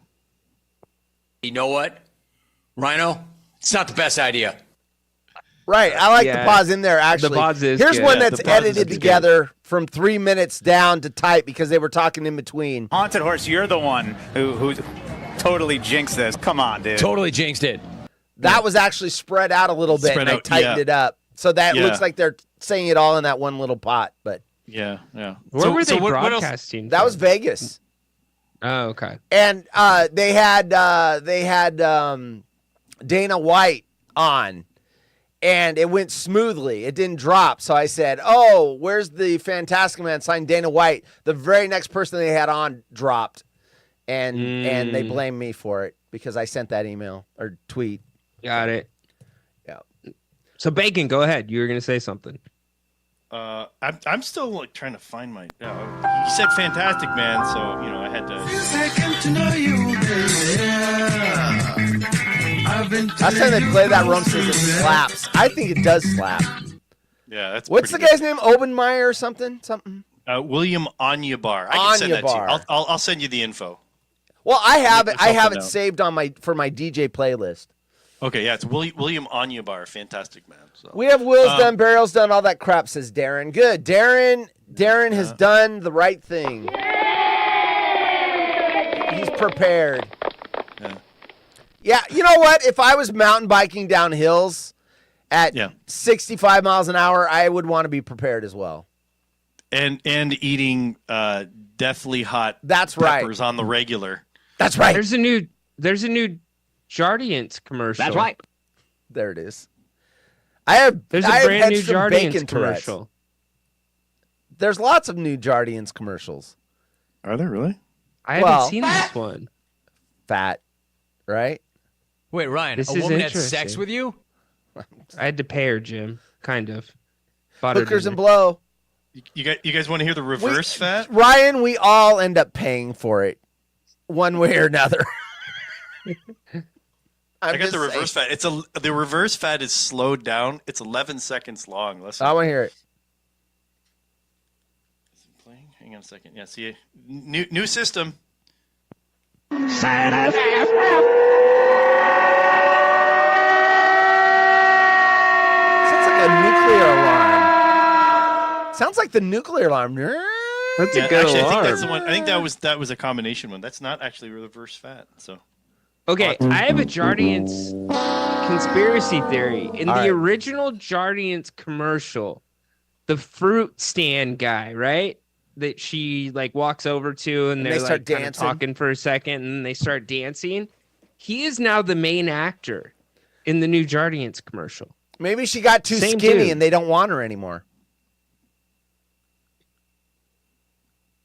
You know what, Rhino? It's not the best idea. Right. I like Yeah. the pause in there. Actually, pause is here's good. one Yeah, that's the pause is edited good. together from 3 minutes down to type because they were talking in between. Haunted Horse, you're the one who totally jinxed this. Come on, dude. Totally jinxed it. That was actually spread out a little bit, Spread and I out, tightened yeah. it up so that Yeah. looks like they're saying it all in that one little pot. But Yeah. Where were they what else? broadcasting? that was from? Vegas, Oh, okay. and they had Dana White on. And it went smoothly. It didn't drop. So I said, "Oh, where's the Fantastic Man signed Dana White?" The very next person they had on dropped, and they blamed me for it because I sent that email or tweet. Got it. Yeah. So Bacon, go ahead. You were gonna say something. I'm still like trying to find my. He said "Fantastic Man," so you know I had to. Last time they played that Rome says it slaps. I think it does slap. Yeah, that's. What's the pretty guy's name? Obenmeyer or something? Something. good. William Onyebar. I can send that to you. Onyebar. I'll send you the info. Well, I have it. Look I yourself have it it out. saved on my DJ playlist. Okay, yeah, it's William Onyebar, Fantastic Man. So. We have wills done, burials done, all that crap. Says Darren. Good. Darren has done the right thing. He's prepared. Yeah, you know what? If I was mountain biking down hills at 65 miles an hour, I would want to be prepared as well. And eating deathly hot That's right. peppers on the regular. That's right. There's a new Jardiance commercial. That's right. There it is. There's There's a brand new Jardiance commercial. There's lots of new Jardiance commercials. Are there really? I Well- haven't seen this one. Fat, right? Wait, Ryan, This a is woman had sex interesting. with you? I had to pay her, Jim. Kind of. Bought her Hookers and dinner. blow. You guys want to hear the reverse fat? Ryan, we all end up paying for it one way or another. I got the reverse fat. The reverse fat is slowed down. It's 11 seconds long. Listen. I want to hear it. Is it playing? Hang on a second. Yeah, see, new system. Sounds like a nuclear alarm. Sounds like the nuclear alarm. That's Yeah, a good actually, I alarm. think that's the one. I think that was a combination one. That's not actually reverse fat. So Okay, I have a Jardiance conspiracy theory. In All the right. original Jardiance commercial, the fruit stand guy, right? That she like walks over to and And they're they start like kind of dancing. talking for a second and they start dancing. He is now the main actor in the new Jardiance commercial. Maybe she got too Same skinny dude. and they don't want her anymore.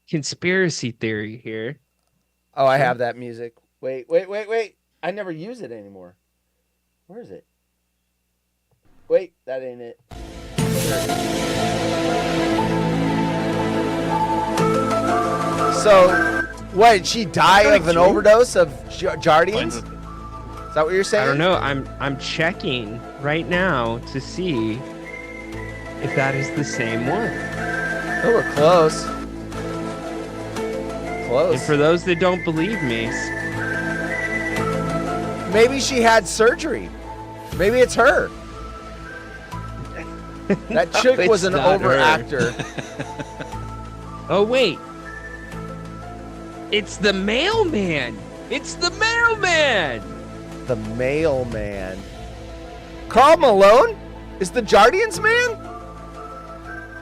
Conspiracy theory here. Oh, I have that music. Wait. I never use it anymore. Where is it? Wait, that ain't it. So, what, did she die of an overdose of Jardians? Is that what you're saying? I don't know. I'm checking right now to see if that is the same one. Oh, we're close. And Close. for those that don't believe me, Maybe she had surgery. Maybe it's her. That chick it's was an not her. overactor. oh wait, it's the mailman. It's the mailman. The mailman. Carl Malone is the Jardians man?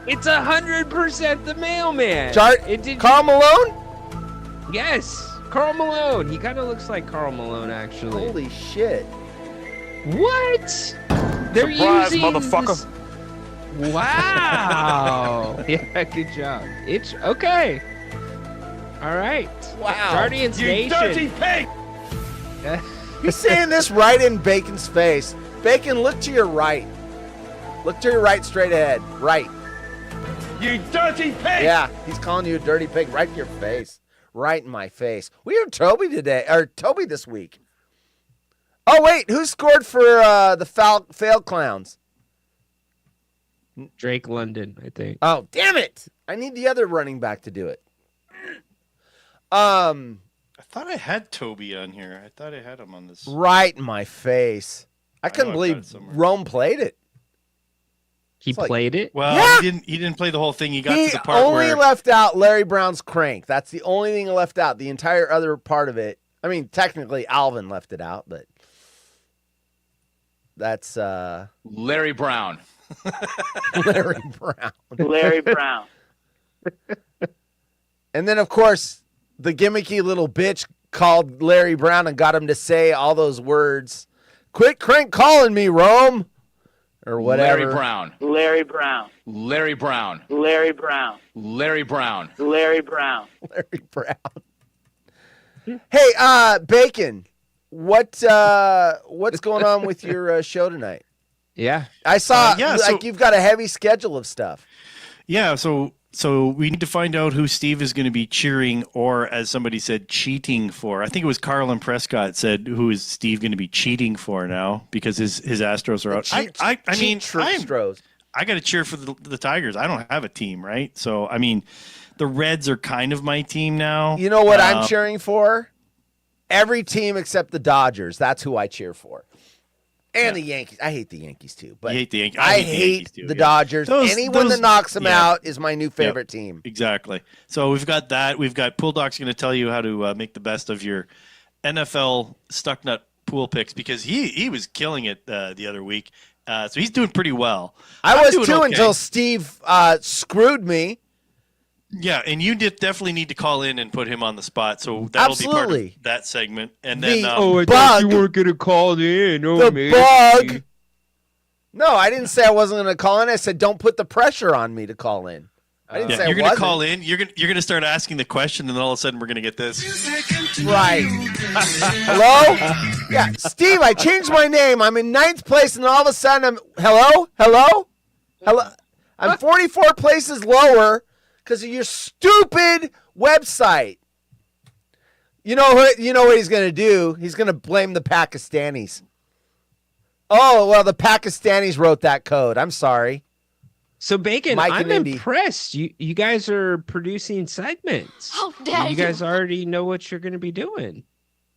It's 100% the mailman. It did. Carl Malone? Yes, Carl Malone. He kind of looks like Carl Malone, actually. Holy shit. What? They're Surprise, using motherfucker. this- Wow. Yeah, good job. It's okay. All right. Wow. Guardians Nation. pig! He's saying this right in Bacon's face. Bacon, look to your right. Look to your right, straight ahead. Right. You dirty pig! Yeah, he's calling you a dirty pig right to your face. Right in my face. We heard Toby this week. Oh, wait. Who scored for the failed clowns? Drake London, I think. Oh, damn it. I need the other running back to do it. I thought I had Toby on here. I thought I had him on this. Right in my face. I couldn't know I've got it believe somewhere. Rome played it. He It's like- played it. Well, Yeah. he didn't play the whole thing. He got He to the part only where left out Larry Brown's crank. That's the only thing he left out. The entire other part of it. I mean, technically Alvin left it out, but that's Larry Brown. Larry Brown. Larry Brown. And then, of course, the gimmicky little bitch called Larry Brown and got him to say all those words. Quit crank calling me, Rome. Or whatever. Larry Brown. Larry Brown. Larry Brown. Larry Brown. Larry Brown. Larry Brown. Larry Brown. Hey, Bacon, what's going on with your show tonight? Yeah. I saw so- you've got a heavy schedule of stuff. Yeah, so we need to find out who Steve is going to be cheering, or as somebody said, cheating for. I think it was Carlin Prescott said, "Who is Steve going to be cheating for now?" Because his Astros are out. I mean, I got to cheer for the Tigers. I don't have a team, right? So I mean, the Reds are kind of my team now. You know what I'm cheering for? Every team except the Dodgers. That's who I cheer for. And the Yankees. I hate the Yankees too. But You hate the Yankees. I hate the Yankees hate too, the yeah. Dodgers. Anyone that knocks them yeah. out is my new favorite team. Exactly. So we've got that. We've got Pool Doc's going to tell you how to make the best of your NFL stuck nut pool picks, because he was killing it the other week. So he's doing pretty well. I I'm was doing too okay. until Steve screwed me. Yeah, and you definitely need to call in and put him on the spot. So that'll be part Absolutely. of that segment. And then The- Oh, I Bug. thought you weren't gonna call in. Oh, The man. bug. No, I didn't say I wasn't going to call in. I said don't put the pressure on me to call in. I didn't say you're I going to wasn't. call in. You're going to start asking the question, and then all of a sudden we're going to get this. Right. Hello? Yeah, Steve, I changed my name. I'm in 9th place, and all of a sudden I'm... Hello? I'm 44 places lower because of your stupid website. You know what he's going to do? He's going to blame the Pakistanis. Oh, well, the Pakistanis wrote that code. I'm sorry. So Bacon, Mike I'm and Indy. impressed. You guys are producing segments. How dare You guys already know what you're going to be doing.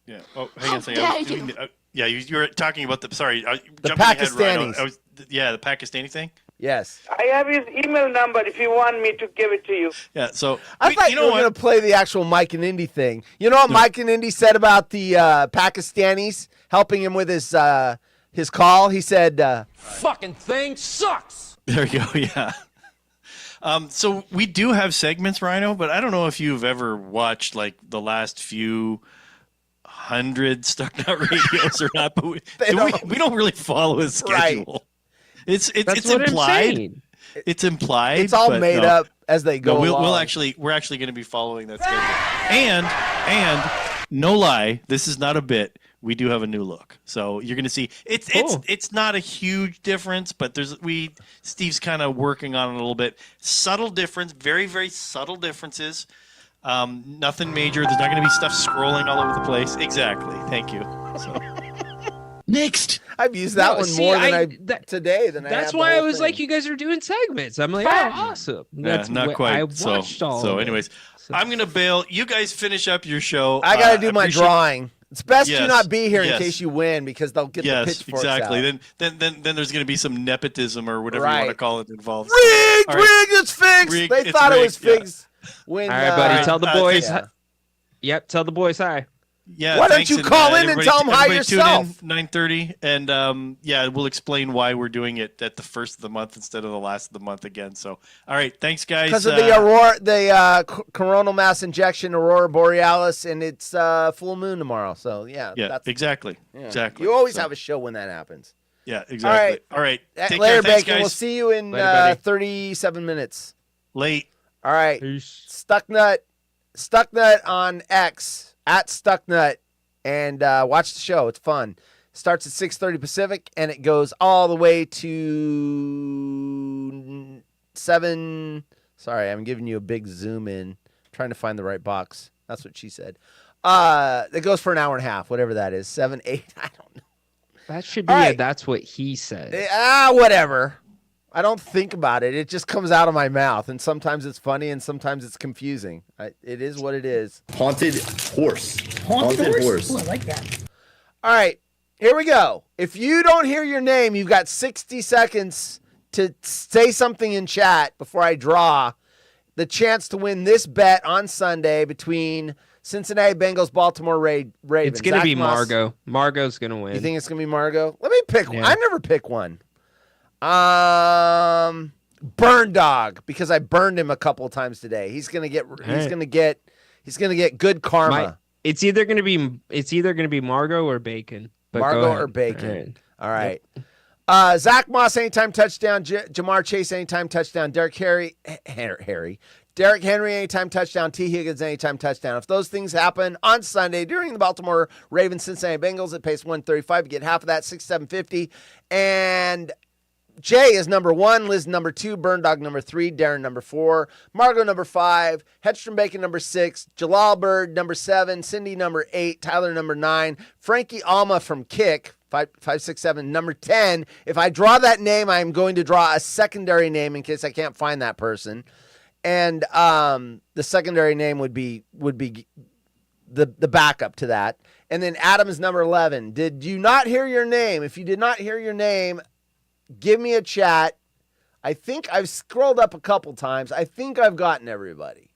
Yeah. Oh, hang on a second. I was doing yeah, you were talking about the. Sorry, The jumping ahead, Pakistanis. Rhino. Yeah, the Pakistani thing. Yes. I have his email number if you want me to give it to you. Yeah. So I thought you you know were what? going to play the actual Mike and Indy thing. You know what Mike and Indy said about the Pakistanis helping him with his call? He said, Fucking thing sucks. There you go. Yeah. So we do have segments, Rhino, but I don't know if you've ever watched like the last few hundred Stuck Nut Radios or not, but we don't really follow a schedule. It's That's what implied. I'm saying. It's implied. it's all but made no. up as they go No, along. we're actually going to be following that schedule. And no lie, this is not a bit. We do have a new look, so you're going to see it's not a huge difference, but Steve's kind of working on it a little bit. Subtle difference, very very subtle differences. Nothing major. There's not going to be stuff scrolling all over the place. Exactly. Thank you. So. Next. I've used that one more than today. That's why I was like, you guys are doing segments. I'm like, oh, awesome. That's not what quite. I watched all. So of it. anyways, I'm going to bail. You guys finish up your show. I got to do my appreciate- drawing. It's best you Yes, not be here in yes. case you win because they'll get the Yes, pitchforks exactly. out. Then there's going to be some nepotism or whatever you want to Right. call it involved. Rigged, All right. rigged, it's fixed. Rigged, They it's thought it was rigged, yeah. fixed. When, All right, buddy. right, Tell the boys. yeah. Yep. Tell the boys hi. Yeah, Why don't thanks, you and, call in and everybody- tell 'em hi everybody yourself? Tune in 9:30, and yeah, we'll explain why we're doing it at the first of the month instead of the last of the month again. So, all right, thanks, guys. Because of the coronal mass injection, aurora borealis, and it's full moon tomorrow. So yeah, yeah, that's, exactly, yeah. exactly. You always So, have a show when that happens. yeah, exactly. All right, take Later, care. Thanks, Bacon. guys. We'll see you in Later, buddy. 37 minutes. Late. All right. Peace. Stucknut on X at Stucknut, and watch the show. It's fun. Starts at 6:30 Pacific, and it goes all the way to 7. Sorry, I'm giving you a big zoom in. Trying to find the right box. That's what she said. It goes for an hour and a half, whatever that is. 7, 8. I don't know. That should be. All right. That's what he said. Whatever. I don't think about it. It just comes out of my mouth, and sometimes it's funny, and sometimes it's confusing. It is what it is. Haunted horse. Haunted horse. Ooh, I like that. All right, here we go. If you don't hear your name, you've got 60 seconds to say something in chat before I draw the chance to win this bet on Sunday between Cincinnati Bengals, Baltimore Ravens. It's gonna Zach be Moss. Margot. Margot's gonna win. You think it's gonna be Margot? Let me pick one. Yeah. I never pick one. Burn Dog, because I burned him a couple of times today. He's gonna get good karma. It's either gonna be Margot or Bacon. But go Margot ahead. or Bacon. All right. All right. Zach Moss, anytime touchdown. Jamar Chase, anytime touchdown. Derek Henry, anytime touchdown. T. Higgins, anytime touchdown. If those things happen on Sunday during the Baltimore Ravens Cincinnati Bengals, it pays $135. You get half of that, $6,750. And Jay is number 1, Liz number 2, Burn Dog number 3, Darren number 4, Margot number 5, Hedstrom Bacon number 6, Jalal Bird number 7, Cindy number 8, Tyler number 9, Frankie Alma from Kick 567 number 10. If I draw that name, I'm going to draw a secondary name in case I can't find that person, and the secondary name would be the backup to that. And then Adam is number 11. Did you not hear your name? If you did not hear your name, give me a chat. I think I've scrolled up a couple times. I think I've gotten everybody.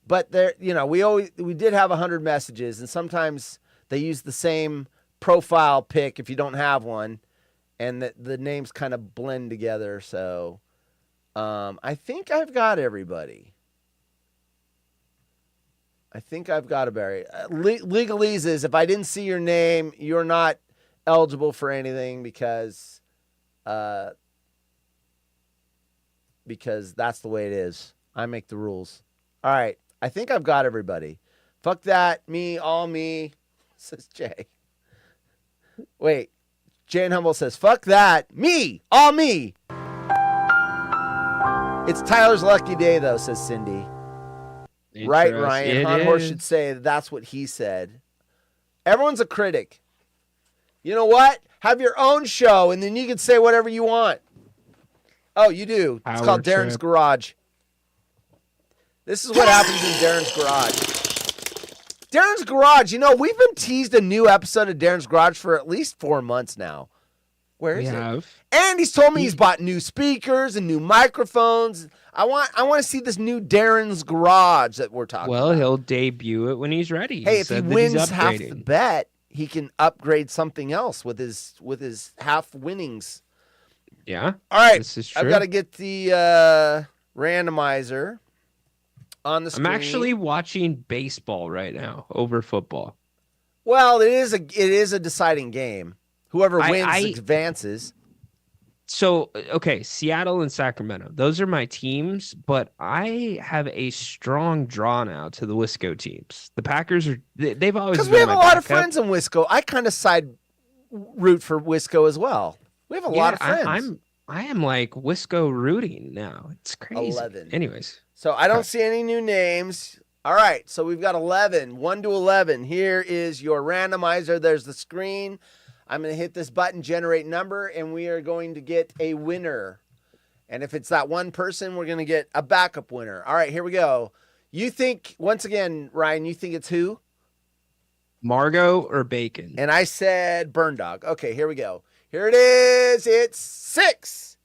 But there, we did have 100 messages, and sometimes they use the same profile pic if you don't have one, and the names kind of blend together. So I think I've got everybody. Legalese is, if I didn't see your name, you're not eligible for anything because that's the way it is. I make the rules. All right. I think I've got everybody. Fuck that. Me, all me, says Jay. Wait. Jane Humble says, fuck that. Me, all me. It's Tyler's lucky day, though, says Cindy. Right, Ryan. Hot Horse should say that's what he said. Everyone's a critic. You know what? Have your own show, and then you can say whatever you want. Oh, you do. It's called Darren's Garage. This is what happens in Darren's Garage. Darren's Garage. You know, we've been teased a new episode of Darren's Garage for at least 4 months now. Where is it? And he's told me he's bought new speakers and new microphones. I want to see this new Darren's Garage that we're talking about. Well, he'll debut it when he's ready. Hey, if he wins half the bet, he can upgrade something else with his half winnings. Yeah. All right. This is true. I've got to get the randomizer on the screen. I'm actually watching baseball right now over football. Well, it is a deciding game. Whoever wins advances. So, okay, Seattle and Sacramento. Those are my teams, but I have a strong draw now to the Wisco teams. The Packers they've always been because we have my a lot of backup. friends in Wisco. I kind of root for Wisco as well. We have a lot of friends. I am like Wisco rooting now. It's crazy. 11. Anyways. So I don't see any new names. All right, so we've got 11, 1 to 11. Here is your randomizer. There's the screen. I'm going to hit this button, generate number, and we are going to get a winner. And if it's that one person, we're going to get a backup winner. All right, here we go. You think, once again, Ryan, you think it's who? Margot or Bacon? And I said Burn Dog. Okay, here we go. Here it is. It's 6.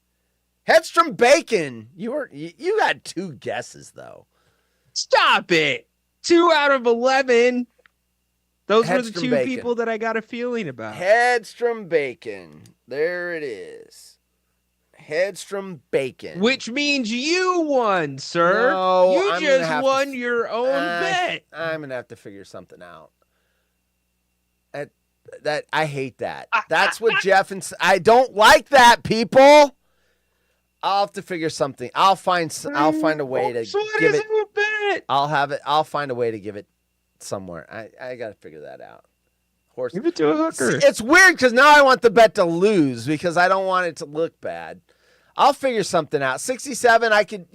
Headstrom Bacon. You had 2 guesses, though. Stop it. 2 out of 11. Those were the Headstrom 2 Bacon. people that I got a feeling about. Headstrom Bacon. There it is. Headstrom Bacon. Which means you won, sir. No, you I'm gonna just have won your own bet. I'm going to have to figure something out. That I hate that. That's what Jeff and I don't like that, people. I'll have to figure something. I'll find a way to give it. A bet? I'll find a way to give it somewhere. I got to figure that out. Horse. Give it to a hooker. See, it's weird because now I want the bet to lose because I don't want it to look bad. I'll figure something out. 67. I could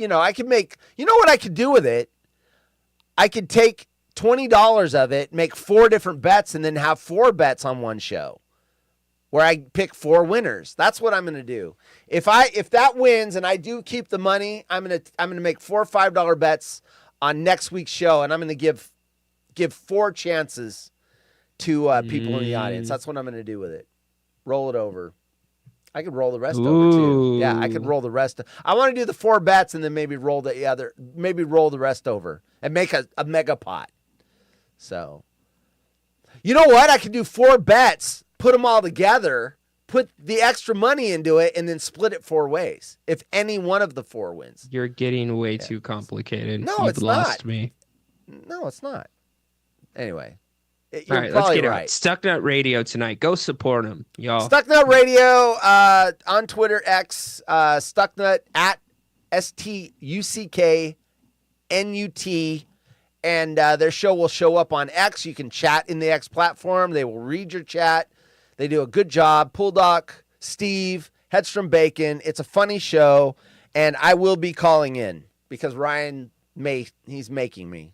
make. You know what I could do with it? I could take $20 of it, make 4 different bets, and then have 4 bets on one show, where I pick 4 winners. That's what I'm going to do. If that wins and I do keep the money, I'm going to make 4 $5 bets on next week's show, and I'm going to give 4 chances to people in the audience. That's what I'm going to do with it. Roll it over. I could roll the rest over too. Yeah, I could roll the rest. I want to do the 4 bets and then maybe roll the rest over and make a mega pot. So, you know what? I could do 4 bets, put them all together, put the extra money into it, and then split it 4 ways. If any one of the 4 wins. You're getting way too complicated. No, You've it's lost not. me. No, it's not. Anyway. All right, let's get out. Stucknut Radio tonight. Go support them, y'all. Stucknut Radio on Twitter, X, Stucknut at STUCKNUT. And their show will show up on X. You can chat in the X platform. They will read your chat. They do a good job. Pool Doc, Steve, Headstrom Bacon. It's a funny show. And I will be calling in because Ryan he's making me.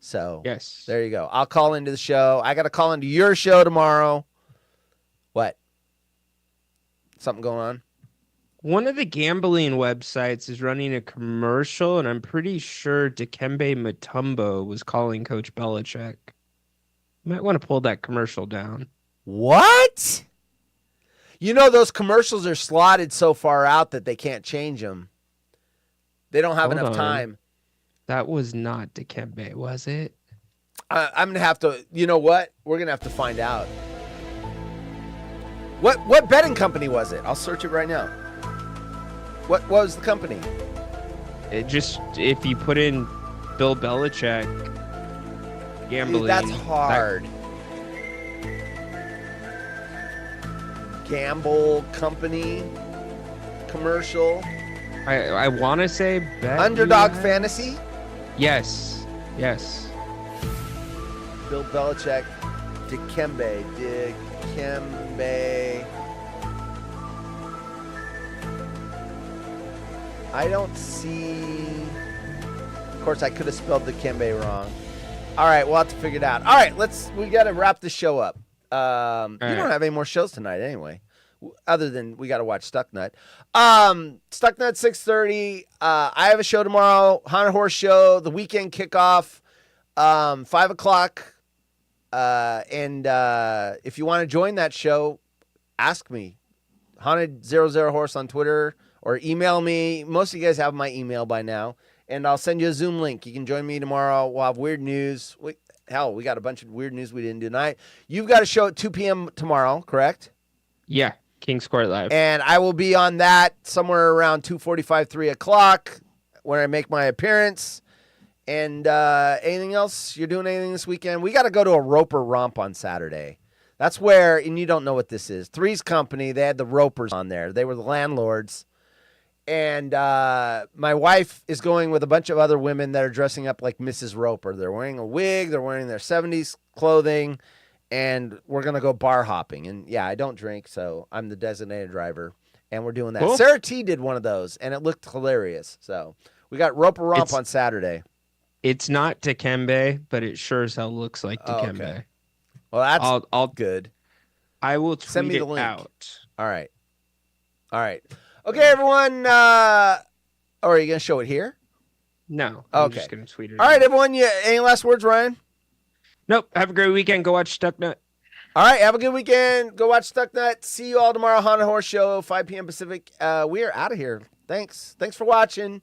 So yes, there you go. I'll call into the show. I got to call into your show tomorrow. What? Something going on? One of the gambling websites is running a commercial, and I'm pretty sure Dikembe Mutombo was calling Coach Belichick. You might want to pull that commercial down. What? You know, those commercials are slotted so far out that they can't change them. They don't have enough time. That was not Dikembe, was it? I'm going to have to, you know what? We're going to have to find out. What betting company was it? I'll search it right now. What was the company? It just, if you put in Bill Belichick gambling. Dude, that's hard. Gamble company commercial. I want to say bet Underdog Fantasy? Yes. Bill Belichick, Dikembe. I don't see. Of course, I could have spelled Dikembe wrong. All right, we'll have to figure it out. All right, we got to wrap the show up. You don't have any more shows tonight anyway, other than we got to watch Stucknut. Stucknut 6:30. I have a show tomorrow. Haunted Horse Show. The weekend kickoff. 5 o'clock And if you want to join that show, ask me. Haunted00 Horse on Twitter or email me. Most of you guys have my email by now. And I'll send you a Zoom link. You can join me tomorrow. We'll have weird news. We got a bunch of weird news we didn't do tonight. You've got a show at 2 p.m. tomorrow, correct? Yeah, King's Court Live. And I will be on that somewhere around 2:45, 3 o'clock when I make my appearance. And anything else? You're doing anything this weekend? We got to go to a Roper Romp on Saturday. That's where, and you don't know what this is, Three's Company, they had the Ropers on there. They were the landlords. And my wife is going with a bunch of other women that are dressing up like Mrs. Roper. They're wearing a wig. They're wearing their 70s clothing. And we're going to go bar hopping. And, yeah, I don't drink, so I'm the designated driver. And we're doing that. Cool. Sarah T did one of those, and it looked hilarious. So we got Roper Romp on Saturday. It's not Dikembe, but it sure as hell looks like Dikembe. Okay. Well, that's I'll good. I will tweet Send me the it link. out. All right. Okay, everyone. Are you going to show it here? No. I'm Okay. just going to tweet it All right, out. everyone. Any last words, Ryan? Nope. Have a great weekend. Go watch Stucknut. All right, have a good weekend. Go watch Stucknut. See you all tomorrow. Haunted Horse Show, 5 p.m. Pacific. We are out of here. Thanks for watching.